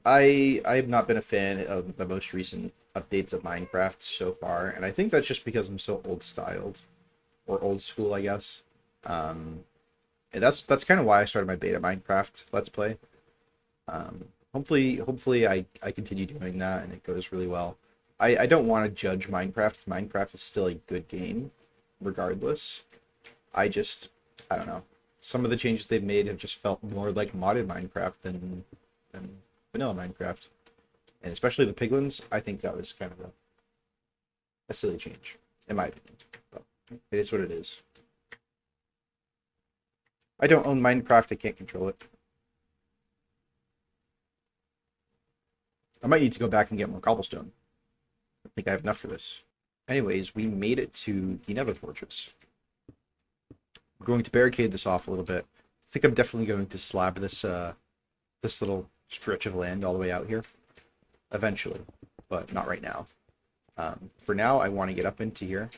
S1: have not been a fan of the most recent updates of Minecraft so far, and I think that's just because I'm so old-styled. Or old school, I guess. And that's kind of why I started my beta Minecraft Let's Play. Hopefully I continue doing that and it goes really well. I don't want to judge Minecraft. Minecraft is still a good game, regardless. I don't know. Some of the changes they've made have just felt more like modded Minecraft than vanilla Minecraft. And especially the piglins, I think that was kind of a silly change, in my opinion. But it is what it is. I don't own Minecraft, I can't control it. I might need to go back and get more cobblestone. I think I have enough for this. Anyways, we made it to the Nether Fortress. We're going to barricade this off a little bit. I think I'm definitely going to slab this this little stretch of land all the way out here. Eventually, but not right now. For now, I want to get up into here.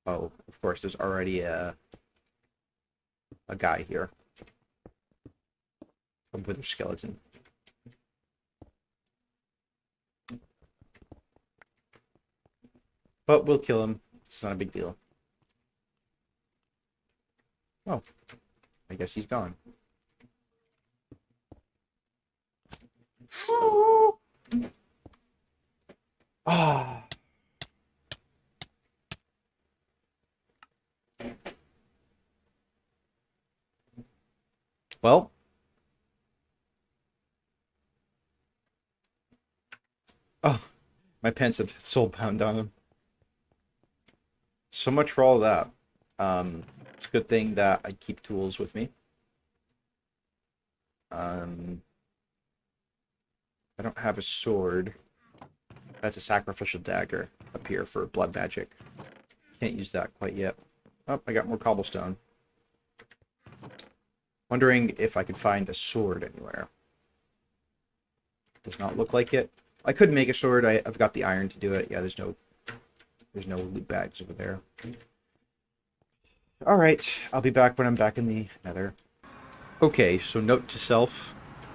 S1: Oh, of course, there's already a guy here. A wither skeleton. But we'll kill him. It's not a big deal. Oh. I guess he's gone. Ah. Well. Oh. My pants had soulbound on him. So much for all of that. It's a good thing that I keep tools with me. I don't have a sword. That's a sacrificial dagger up here for blood magic. Can't use that quite yet. Oh, I got more cobblestone. Wondering if I could find a sword anywhere. Does not look like it. I could make a sword. I've got the iron to do it. Yeah, there's no loot bags over there. Alright, I'll be back when I'm back in the nether. Okay, so note to self.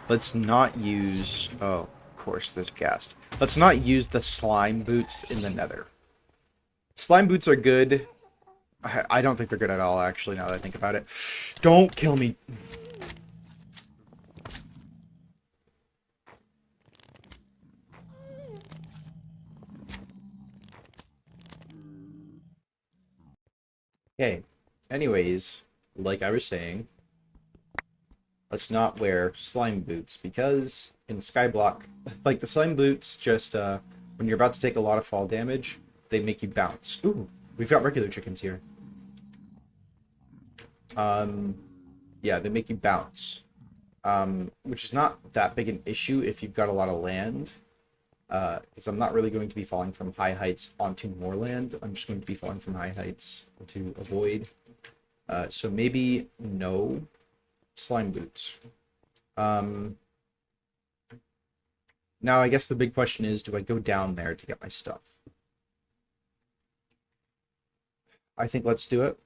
S1: Let's not use... Oh, of course, there's ghast. Let's not use the slime boots in the nether. Slime boots are good. I don't think they're good at all, actually, now that I think about it. Don't kill me. Okay. Anyways, like I was saying, let's not wear slime boots because in Skyblock, like the slime boots just when you're about to take a lot of fall damage, they make you bounce. Ooh, we've got regular chickens here. Yeah, they make you bounce. Which is not that big an issue if you've got a lot of land. Because I'm not really going to be falling from high heights onto more land. I'm just going to be falling from high heights to avoid. So maybe no slime boots. Now I guess the big question is, do I go down there to get my stuff? I think let's do it.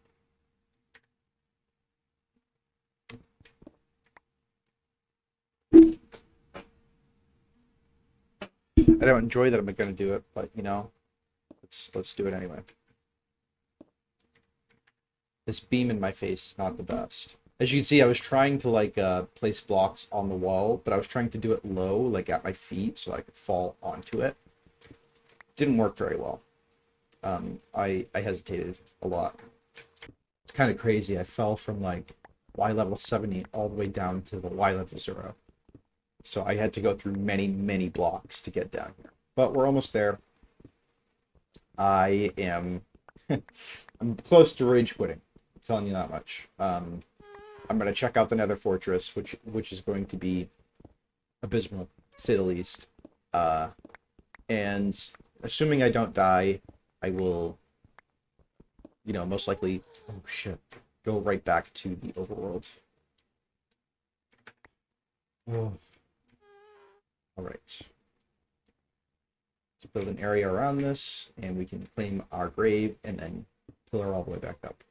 S1: I don't enjoy that I'm going to do it, but you know, let's do it anyway. This beam in my face is not the best. As you can see, I was trying to like place blocks on the wall, but I was trying to do it low, like at my feet, so I could fall onto it. Didn't work very well. I hesitated a lot. It's kind of crazy. I fell from like Y level 70 all the way down to the Y level 0. So I had to go through many, many blocks to get down here. But we're almost there. I am I'm close to rage quitting. I'm telling you that much. I'm gonna check out the Nether Fortress, which is going to be abysmal, to say the least. And assuming I don't die, I will, you know, most likely, oh shit, go right back to the overworld. Oh. All right. Let's build an area around this, and we can claim our grave and then pillar all the way back up.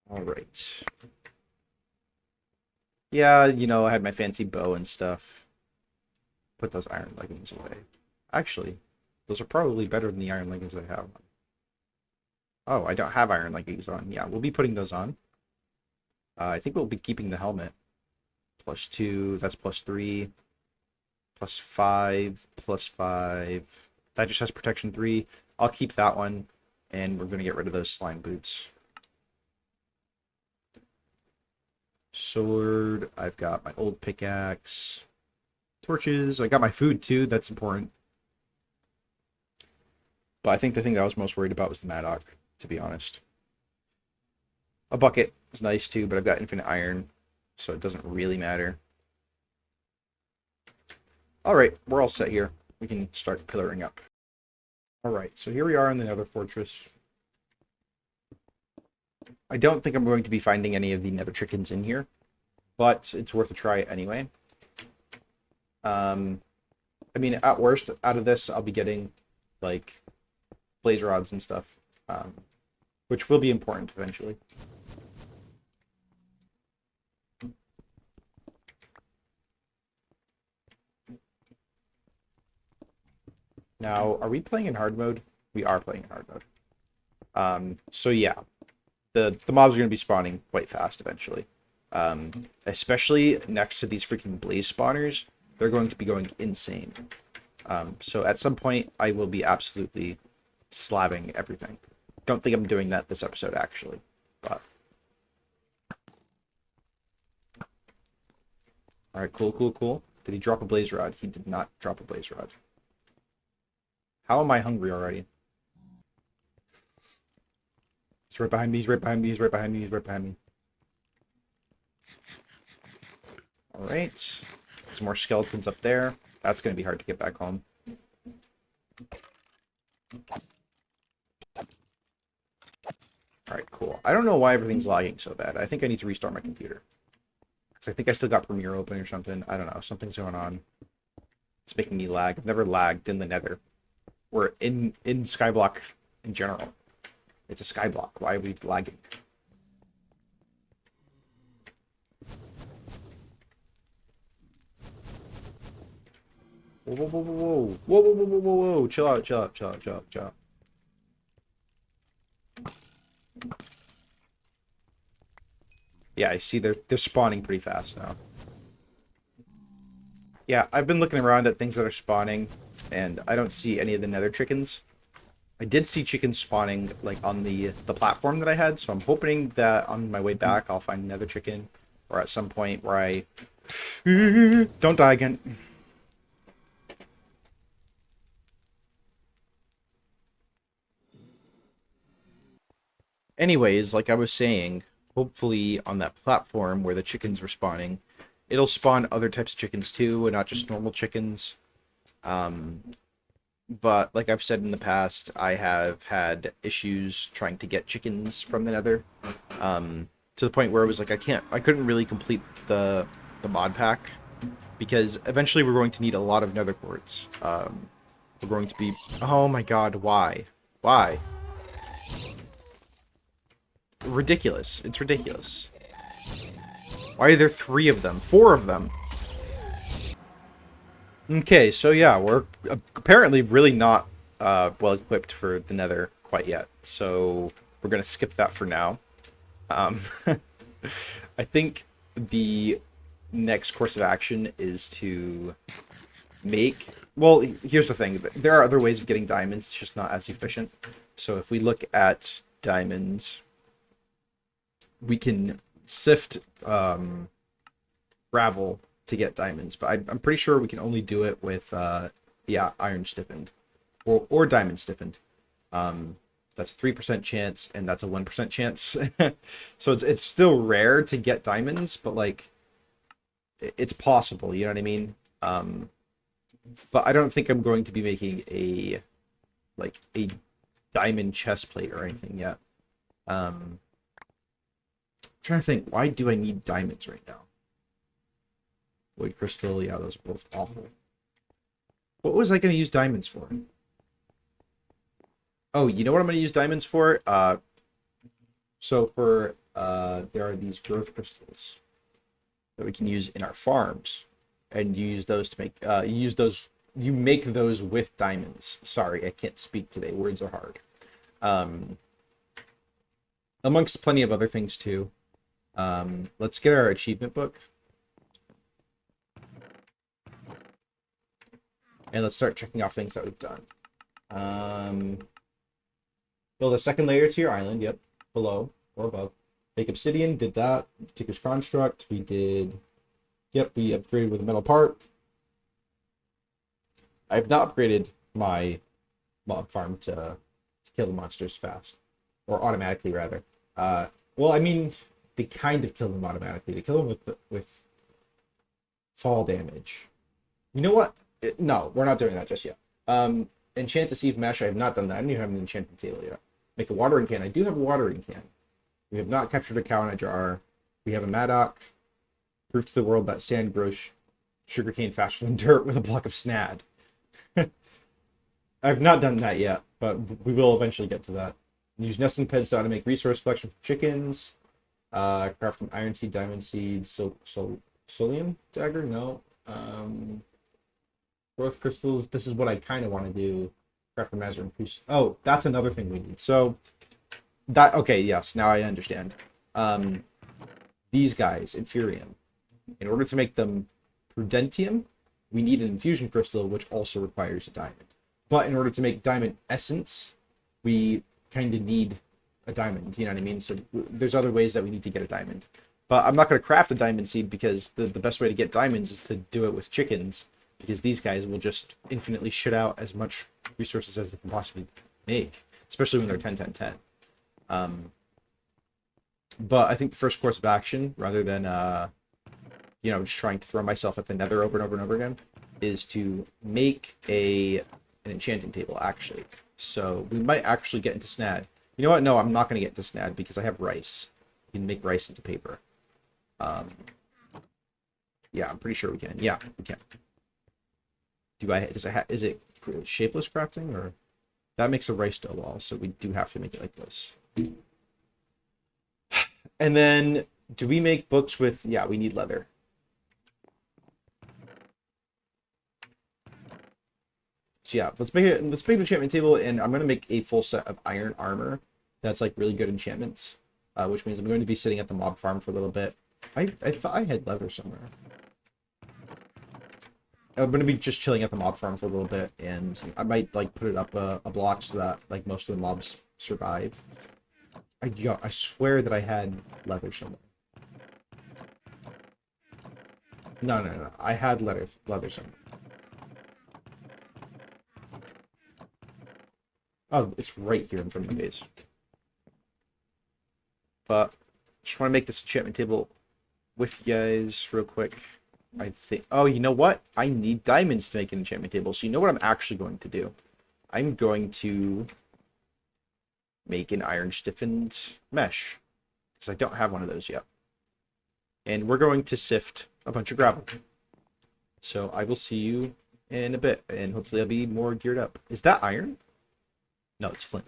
S1: All right. Yeah, you know, I had my fancy bow and stuff. Put those iron leggings away. Actually, those are probably better than the iron leggings I have. Oh, I don't have iron leggings on. Yeah, we'll be putting those on. I think we'll be keeping the helmet. +2, that's +3. +5, +5. That just has protection 3. I'll keep that one, and we're going to get rid of those slime boots. Sword, I've got my old pickaxe. Torches, I got my food too, that's important. But I think the thing that I was most worried about was the Maddock, to be honest. A bucket is nice too, but I've got infinite iron, so it doesn't really matter. Alright, we're all set here. We can start pillaring up. Alright, so here we are in the Nether Fortress. I don't think I'm going to be finding any of the nether chickens in here, but it's worth a try anyway. I mean, at worst, out of this, I'll be getting, like, blaze rods and stuff, which will be important eventually. Now, are we playing in hard mode? We are playing in hard mode. So yeah, the mobs are going to be spawning quite fast eventually. Especially next to these freaking blaze spawners, they're going to be going insane. So at some point, I will be absolutely slabbing everything. Don't think I'm doing that this episode, actually, but... Alright, cool, cool, cool. Did he drop a blaze rod? He did not drop a blaze rod. How am I hungry already? He's right behind me, he's right behind me, he's right behind me, he's right behind me. Alright. Some more skeletons up there. That's going to be hard to get back home. Alright, cool. I don't know why everything's lagging so bad. I think I need to restart my computer. Because I think I still got Premiere open or something. I don't know. Something's going on. It's making me lag. I've never lagged in the nether. Or in Skyblock in general. It's a Skyblock. Why are we lagging? Whoa, whoa, whoa, whoa, whoa, whoa, whoa, whoa, whoa, whoa, chill out, chill out, chill out, chill out, chill out. Yeah, I see they're spawning pretty fast now. Yeah, I've been looking around at things that are spawning, and I don't see any of the nether chickens. I did see chickens spawning like on the platform that I had, so I'm hoping that on my way back I'll find another chicken, or at some point where I don't die again. Anyways, like I was saying, hopefully on that platform where the chickens were spawning, it'll spawn other types of chickens too, and not just normal chickens. But like I've said in the past, I have had issues trying to get chickens from the nether. To the point where it was like I couldn't really complete the mod pack because eventually we're going to need a lot of nether quartz. We're going to be, oh my god, why? Why? Ridiculous. It's ridiculous. Why are there 3 of them? 4 of them. Okay, so yeah, we're apparently really not well equipped for the nether quite yet. So we're going to skip that for now. I think the next course of action is to make... Well, here's the thing. There are other ways of getting diamonds, it's just not as efficient. So if we look at diamonds, we can sift gravel to get diamonds, but I'm pretty sure we can only do it with yeah, iron stiffened or diamond stiffened. That's a 3% chance and that's a 1% chance. So it's still rare to get diamonds, but like it's possible, you know what I mean? But I don't think I'm going to be making a diamond chest plate or anything yet. I'm trying to think, why do I need diamonds right now? Void crystal, yeah, those are both awful. What was I going to use diamonds for? Oh, you know what I'm going to use diamonds for? So for, there are these growth crystals that we can use in our farms. And you use those to make, you make those with diamonds. Sorry, I can't speak today. Words are hard. Amongst plenty of other things too. Let's get our achievement book. And let's start checking off things that we've done. Build a second layer to your island. Yep. Below or above. Make obsidian. Did that. Ticker's construct. We did. Yep. We upgraded with a metal part. I've not upgraded my mob farm to kill the monsters fast. Or automatically, rather. Well, I mean, they kind of kill them automatically. They kill them with fall damage. You know what? No, we're not doing that just yet. Enchant deceive mesh. I have not done that. I don't even have an enchanting table yet. Make a watering can. I do have a watering can. We have not captured a cow in a jar. We have a Maddock. Proof to the world that sand grows sugarcane faster than dirt with a block of snad. I've not done that yet, but we will eventually get to that. Use nesting pens to make resource collection for chickens. Craft from iron seed, diamond seed, solium dagger. No. Growth crystals. This is what I kind of want to do. Craft from azure increase. Oh, that's another thing we need. So that, okay, yes, now I understand. These guys, inferium. In order to make them prudentium, we need an infusion crystal, which also requires a diamond. But in order to make diamond essence, we kind of need a diamond, you know what I mean? So there's other ways that we need to get a diamond. But I'm not going to craft a diamond seed because the best way to get diamonds is to do it with chickens, because these guys will just infinitely shit out as much resources as they can possibly make, especially when they're 10-10-10. But I think the first course of action, rather than you know, just trying to throw myself at the nether over and over and over again, is to make an enchanting table, actually. So we might actually get into snad. You know what? No, I'm not going to get into snad because I have rice. You can make rice into paper. Yeah, I'm pretty sure we can. Yeah, we can. Is it shapeless crafting, or that makes a rice dough wall, so we do have to make it like this. And then do we make books with, yeah, we need leather. So yeah, let's make an enchantment table, and I'm gonna make a full set of iron armor that's like really good enchantments. Which means I'm going to be sitting at the mob farm for a little bit. I thought I had leather somewhere. I'm going to be just chilling at the mob farm for a little bit, and I might like put it up a block so that like most of the mobs survive. I swear that I had leather somewhere. No. I had leather somewhere. Oh, it's right here in front of my base. But just want to make this enchantment table with you guys real quick. I think, oh, you know what? I need diamonds to make an enchantment table. So you know what I'm actually going to do? I'm going to make an iron stiffened mesh, because I don't have one of those yet. And we're going to sift a bunch of gravel. So I will see you in a bit, and hopefully I'll be more geared up. Is that iron? No, it's flint.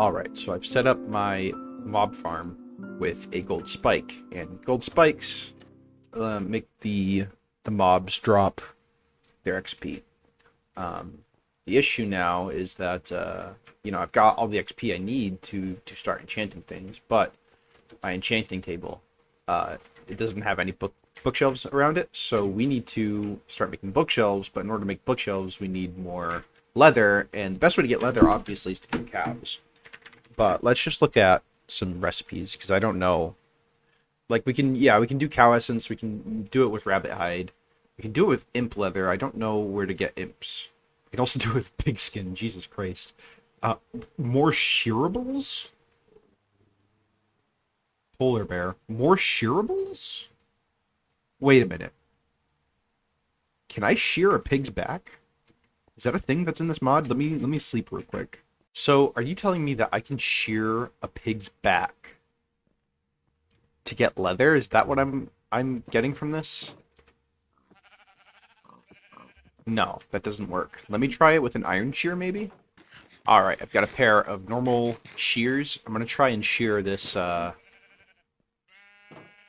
S1: Alright, so I've set up my mob farm with a gold spike, and gold spikes make the mobs drop their XP. The issue now is that I've got all the XP I need to start enchanting things, but my enchanting table it doesn't have any bookshelves around it, so we need to start making bookshelves. But in order to make bookshelves, we need more leather, and the best way to get leather, obviously, is to kill cows. But let's just look at some recipes, because I don't know. Like, we can do cow essence, we can do it with rabbit hide, we can do it with imp leather. I don't know where to get imps. We can also do it with pig skin, Jesus Christ. More shearables? Polar bear. More shearables? Wait a minute. Can I shear a pig's back? Is that a thing that's in this mod? Let me sleep real quick. So, are you telling me that I can shear a pig's back to get leather? Is that what I'm getting from this? No, that doesn't work. Let me try it with an iron shear, maybe? Alright, I've got a pair of normal shears. I'm gonna try and shear this,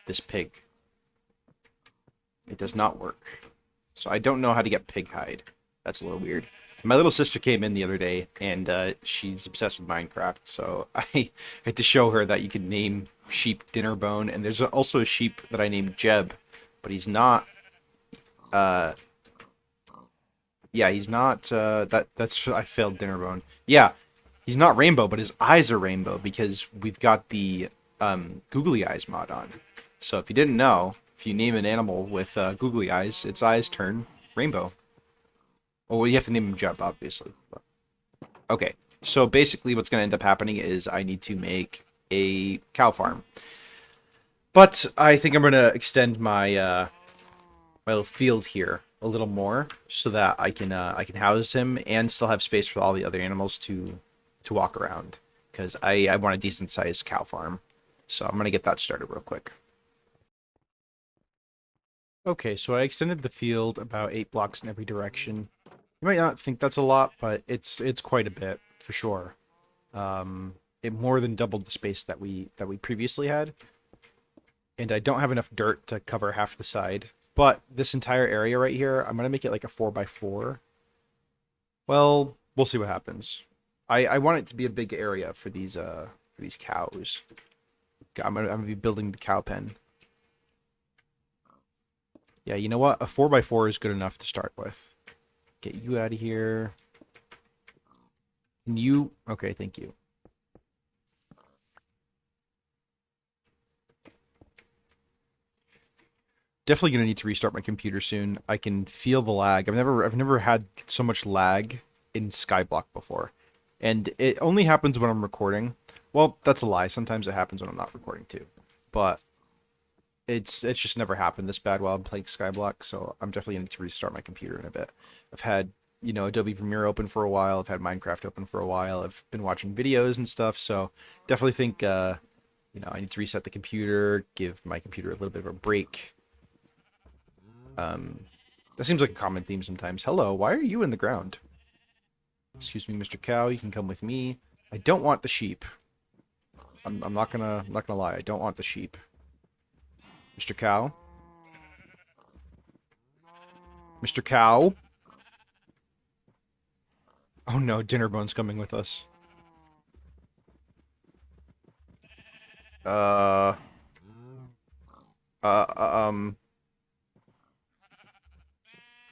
S1: this pig. It does not work. So I don't know how to get pig hide. That's a little weird. My little sister came in the other day, and she's obsessed with Minecraft, so I had to show her that you can name sheep Dinnerbone, and there's also a sheep that I named Jeb, but he's not, uh, yeah, he's not, that's, I failed Dinnerbone. Yeah, he's not rainbow, but his eyes are rainbow, because we've got the, googly eyes mod on. So if you didn't know, if you name an animal with, googly eyes, its eyes turn rainbow. Well, you have to name him Jeb, obviously. But... Okay, so basically what's going to end up happening is I need to make a cow farm. But I think I'm going to extend my my little field here a little more so that I can house him and still have space for all the other animals to walk around because I want a decent sized cow farm. So I'm going to get that started real quick. Okay, so I extended the field about 8 blocks in every direction. You might not think that's a lot, but it's quite a bit for sure. It more than doubled the space that we previously had, and I don't have enough dirt to cover half the side. But this entire area right here, I'm gonna make it like a 4x4. Well, we'll see what happens. I want it to be a big area for these cows. I'm gonna be building the cow pen. Yeah, you know what? A 4x4 is good enough to start with. Get you out of here. Can you... Okay, thank you. Definitely gonna need to restart my computer soon. I can feel the lag. I've never had so much lag in Skyblock before. And it only happens when I'm recording. Well, that's a lie. Sometimes it happens when I'm not recording too. But it's just never happened this bad while I'm playing Skyblock, so I'm definitely gonna need to restart my computer in a bit. I've had, you know, Adobe Premiere open for a while, I've had Minecraft open for a while, I've been watching videos and stuff, so definitely think you know, I need to reset the computer, give my computer a little bit of a break. That seems like a common theme sometimes. Hello, why are you in the ground? Excuse me, Mr. Cow, you can come with me. I don't want the sheep. I'm not gonna lie, I don't want the sheep. Mr. Cow? Mr. Cow? Oh no, Dinnerbone's coming with us. Uh... Uh, um...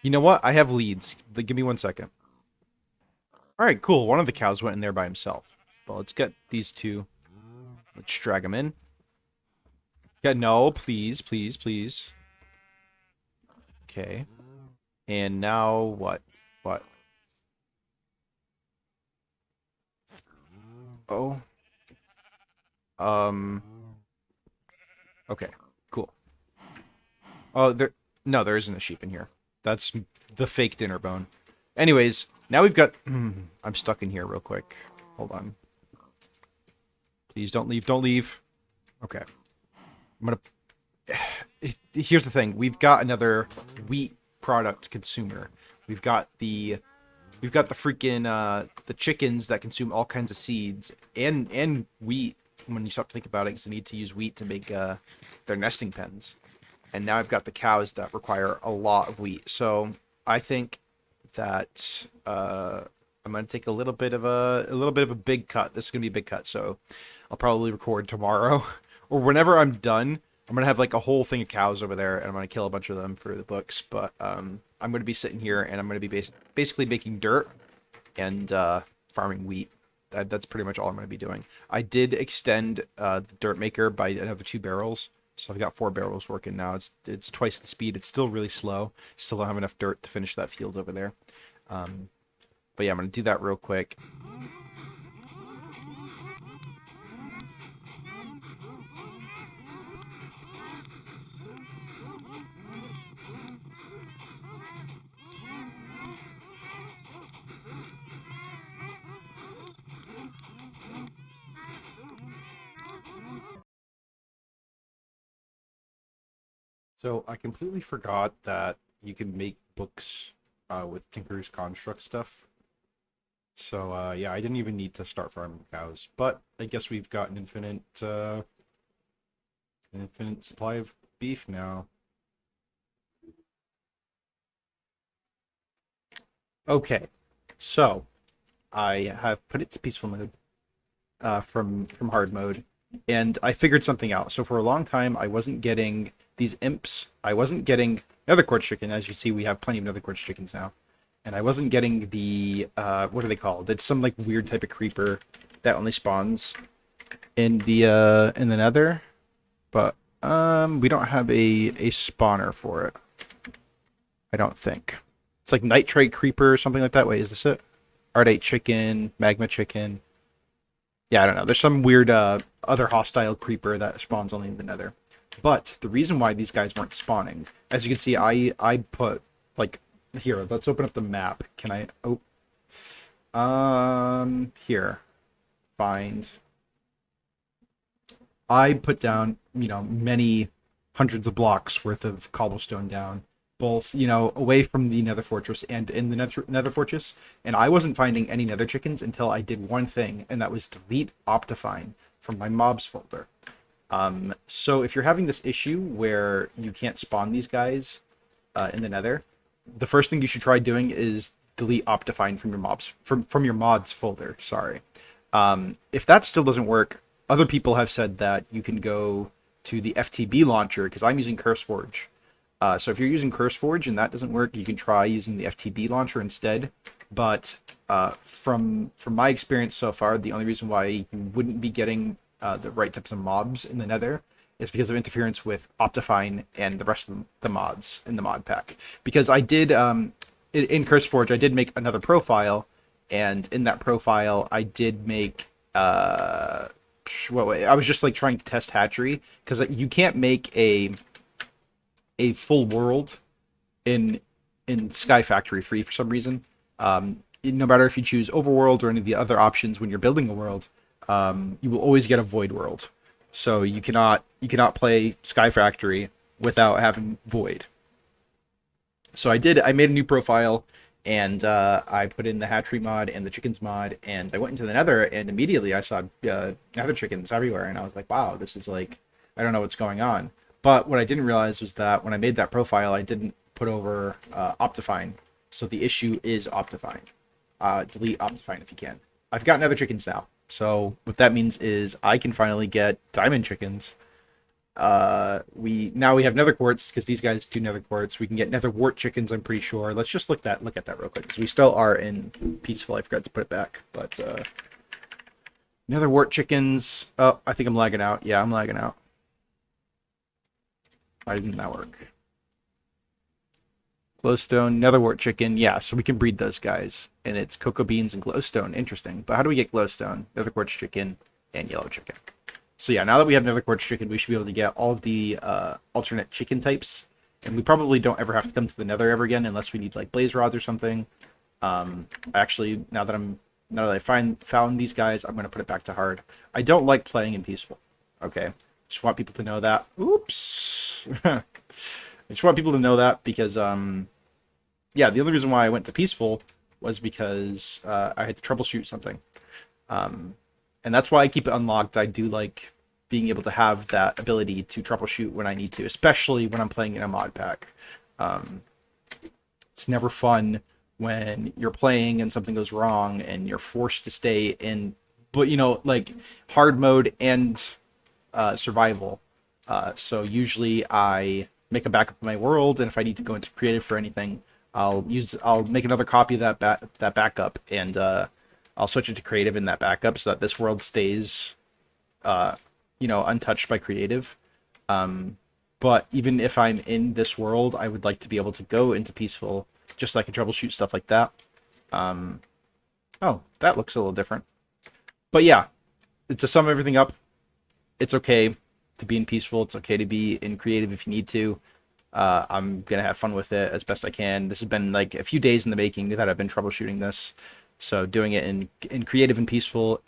S1: You know what? I have leads. Give me 1 second. Alright, cool. One of the cows went in there by himself. But let's get these two. Let's drag them in. Yeah, no, please, please, please. Okay. And now what? What? Oh. Um. Okay. Cool. Oh, there. No, there isn't a sheep in here. That's the fake dinner bone. Anyways, now we've got. I'm stuck in here real quick. Hold on. Please don't leave. Don't leave. Okay. I'm gonna. Here's the thing. We've got another wheat product consumer. We've got the freaking the chickens that consume all kinds of seeds and wheat when you start to think about it, because they need to use wheat to make their nesting pens. And now I've got the cows that require a lot of wheat. So I think that I'm gonna take a little bit of a big cut. This is gonna be a big cut, so I'll probably record tomorrow or whenever I'm done. I'm gonna have like a whole thing of cows over there, and I'm gonna kill a bunch of them for the books. But I'm gonna be sitting here, and I'm gonna be basically making dirt and farming wheat. That's pretty much all I'm gonna be doing. I did extend the dirt maker by another 2 barrels, so I've got 4 barrels working now. It's twice the speed. It's still really slow. Still don't have enough dirt to finish that field over there. But yeah, I'm gonna do that real quick. So I completely forgot that you can make books with Tinker's Construct stuff. So yeah, I didn't even need to start farming cows. But I guess we've got an infinite supply of beef now. Okay, so I have put it to peaceful mode from hard mode, and I figured something out. So for a long time, I wasn't getting these imps. I wasn't getting nether quartz chicken. As you see, we have plenty of nether quartz chickens now, and I wasn't getting the what are they called? It's some like weird type of creeper that only spawns in the nether, but we don't have a spawner for it. I don't think. It's like nitrate creeper or something like that. Wait, is this it? Ardite chicken, magma chicken. Yeah, I don't know. There's some weird other hostile creeper that spawns only in the nether. But the reason why these guys weren't spawning, as you can see, I put like here. Let's open up the map. Can I? Oh, here. Find. I put down, many hundreds of blocks worth of cobblestone down, both, away from the nether fortress and in the nether fortress. And I wasn't finding any nether chickens until I did one thing, and that was delete Optifine from my mobs folder. So if you're having this issue where you can't spawn these guys in the nether, the first thing you should try doing is delete Optifine from your mobs, from your mods folder, sorry. If that still doesn't work, other people have said that you can go to the FTB launcher, because I'm using CurseForge. So if you're using CurseForge and that doesn't work, you can try using the FTB launcher instead. But from my experience so far, the only reason why you wouldn't be getting the right types of mobs in the nether is because of interference with Optifine and the rest of the mods in the mod pack. Because I did, in CurseForge, I did make another profile, and in that profile, I did make... I was just like trying to test hatchery, because you can't make a full world in Skyfactory 3 for some reason. No matter if you choose overworld or any of the other options when you're building a world, you will always get a void world. So you cannot play Skyfactory without having void. So I made a new profile, and I put in the hatchery mod and the chickens mod, and I went into the nether, and immediately I saw nether chickens everywhere, and I was like, wow, this is like, I don't know what's going on. But what I didn't realize was that when I made that profile, I didn't put over Optifine. So the issue is Optifine. Delete Optifine if you can. I've got nether chickens now. So what that means is I can finally get diamond chickens. We have nether quartz, because these guys do nether quartz. We can get nether wart chickens, I'm pretty sure. Let's just look at that real quick, because we still are in peaceful. I forgot to put it back, but nether wart chickens. Oh, I think I'm lagging out. Yeah, I'm lagging out. Why didn't that work? Glowstone, nether wart chicken. Yeah, so we can breed those guys, and it's cocoa beans and glowstone. Interesting. But how do we get glowstone, nether quartz chicken, and yellow chicken? So yeah, now that we have nether quartz chicken, we should be able to get all of the alternate chicken types, and we probably don't ever have to come to the nether ever again unless we need like blaze rods or something. Actually, now that I found these guys, I'm gonna put it back to hard. I don't like playing in peaceful. Okay, just want people to know that. Oops. I just want people to know that, because yeah, the only reason why I went to peaceful was because I had to troubleshoot something. And that's why I keep it unlocked. I do like being able to have that ability to troubleshoot when I need to, especially when I'm playing in a mod pack. It's never fun when you're playing and something goes wrong and you're forced to stay in, but like hard mode and survival. So usually I make a backup of my world, and if I need to go into creative for anything, I'll make another copy of that backup, and I'll switch it to creative in that backup so that this world stays, untouched by creative. But even if I'm in this world, I would like to be able to go into peaceful, just so I can troubleshoot stuff like that. Oh, that looks a little different. But yeah, to sum everything up, it's okay to be in peaceful. It's okay to be in creative if you need to. I'm gonna have fun with it as best I can. This has been like a few days in the making that I've been troubleshooting this. So doing it in creative and peaceful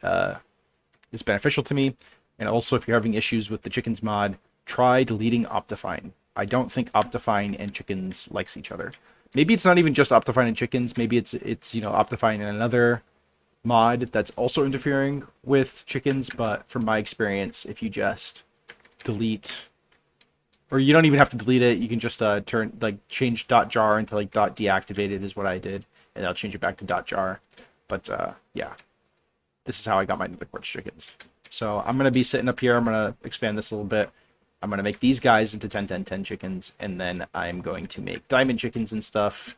S1: is beneficial to me. And also, if you're having issues with the chickens mod, try deleting Optifine. I don't think Optifine and chickens likes each other, maybe it's not even just Optifine chickens. Maybe it's you know, Optifine and another mod that's also interfering with chickens. But from my experience, if you just delete, or you don't even have to delete it, you can just change .jar into like .deactivated is what I did, and I'll change it back to .jar. But yeah, this is how I got my nether quartz chickens. So I'm gonna be sitting up here. I'm gonna expand this a little bit. I'm gonna make these guys into 10, 10, 10 chickens, and then I'm going to make diamond chickens and stuff.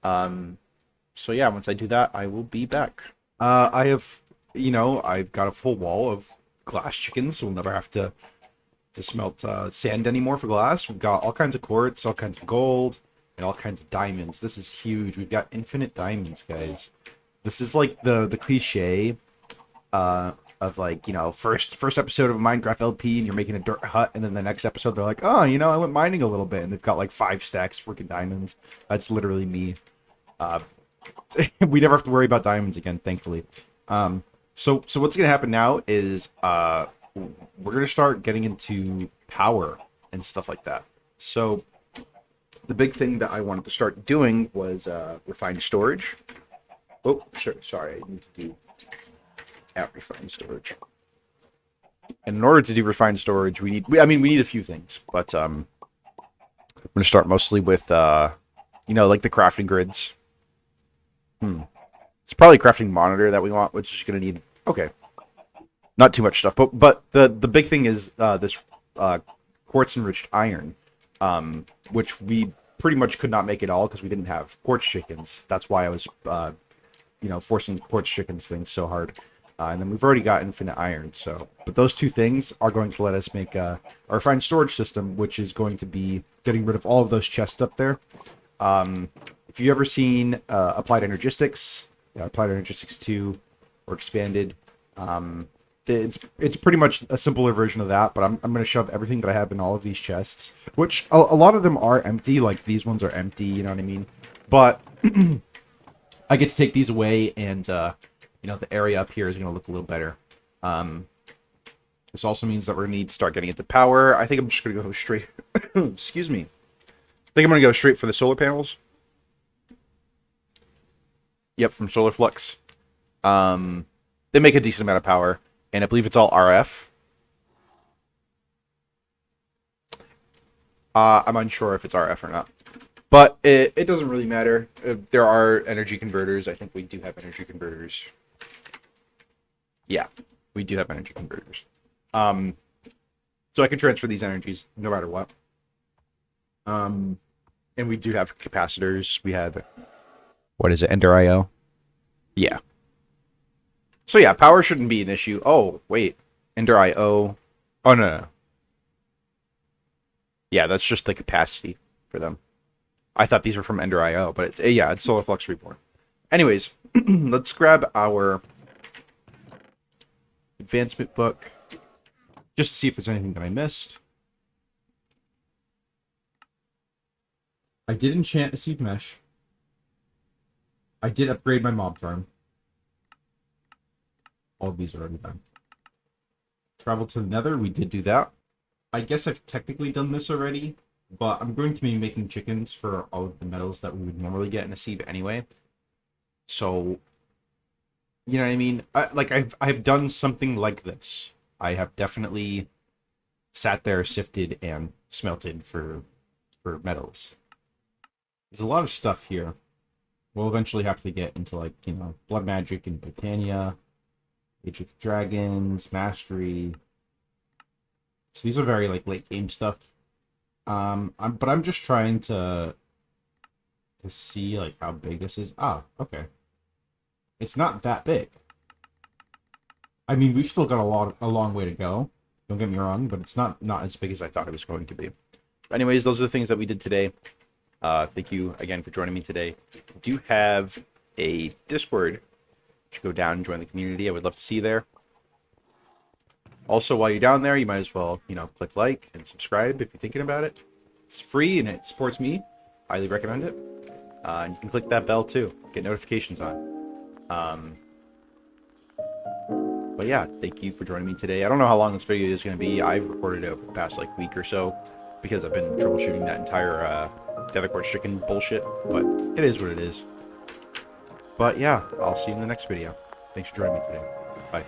S1: So yeah, once I do that, I will be back. I have, you know, I've got a full wall of glass chickens, so we'll never have to smelt sand anymore for glass. We've got all kinds of quartz, all kinds of gold, and all kinds of diamonds. This is huge. We've got infinite diamonds, guys. This is like the cliche of like, you know, first episode of Minecraft LP, and you're making a dirt hut, and then the next episode they're like, oh, you know, I went mining a little bit, and they've got like 5 stacks of freaking diamonds. That's literally me. We never have to worry about diamonds again, thankfully. So what's gonna happen now is we're gonna start getting into power and stuff like that. So the big thing that I wanted to start doing was refined storage. Oh, sure, sorry, I need to do refined storage. And in order to do refined storage, we need a few things, but I'm gonna start mostly with you know, like the crafting grids. It's probably crafting monitor that we want, which is gonna need not too much stuff, but the big thing is this quartz enriched iron, which we pretty much could not make at all because we didn't have quartz chickens. That's why I was you know, forcing quartz chickens things so hard. And then we've already got infinite iron, so... But those two things are going to let us make a refined storage system, which is going to be getting rid of all of those chests up there. If you've ever seen Applied Energistics, Applied Energistics 2, or Expanded, it's pretty much a simpler version of that, but I'm going to shove everything that I have in all of these chests, which a lot of them are empty, like these ones are empty, you know what I mean? But I get to take these away, and... you know, the area up here is going to look a little better. This also means that we're going to need to start getting into power. I think I'm just going to go straight... Excuse me. I think I'm going to go straight for the solar panels. Yep, from Solar Flux. They make a decent amount of power, and I believe it's all RF. I'm unsure if it's RF or not. But it doesn't really matter. There are energy converters. I think we do have energy converters. Yeah, we do have energy converters. So I can transfer these energies no matter what. And we do have capacitors. We have... What is it? Ender IO? Yeah. So yeah, power shouldn't be an issue. Oh, wait. Ender IO. Oh, no. Yeah, that's just the capacity for them. I thought these were from Ender IO, but yeah, it's Solar Flux Reborn. Anyways, let's grab our advancement book just to see if there's anything that I missed. I did enchant a seed mesh. I did upgrade my mob farm. All of these are already done. Travel to the nether, we did do that. I guess I've technically done this already, but I'm going to be making chickens for all of the metals that we would normally get in a sieve anyway. So, you know what I mean? I've done something like this. I have definitely sat there, sifted, and smelted for metals. There's a lot of stuff here. We'll eventually have to get into, like, you know, Blood Magic and Britannia, Age of Dragons, Mastery. So these are very, like, late game stuff. But I'm just trying to see, like, how big this is. Ah, okay. It's not that big. I mean, we've still got a long way to go. Don't get me wrong, but it's not as big as I thought it was going to be. Anyways, those are the things that we did today. Thank you again for joining me today. I do have a Discord. You should go down and join the community. I would love to see you there. Also, while you're down there, you might as well, you know, click like and subscribe if you're thinking about it. It's free and it supports me. Highly recommend it. And you can click that bell too. Get notifications on. But yeah, thank you for joining me today. I don't know how long this video is going to be. I've recorded it over the past like week or so because I've been troubleshooting that entire other course chicken bullshit, but it is what it is. But yeah, I'll see you in the next video. Thanks for joining me today. Bye.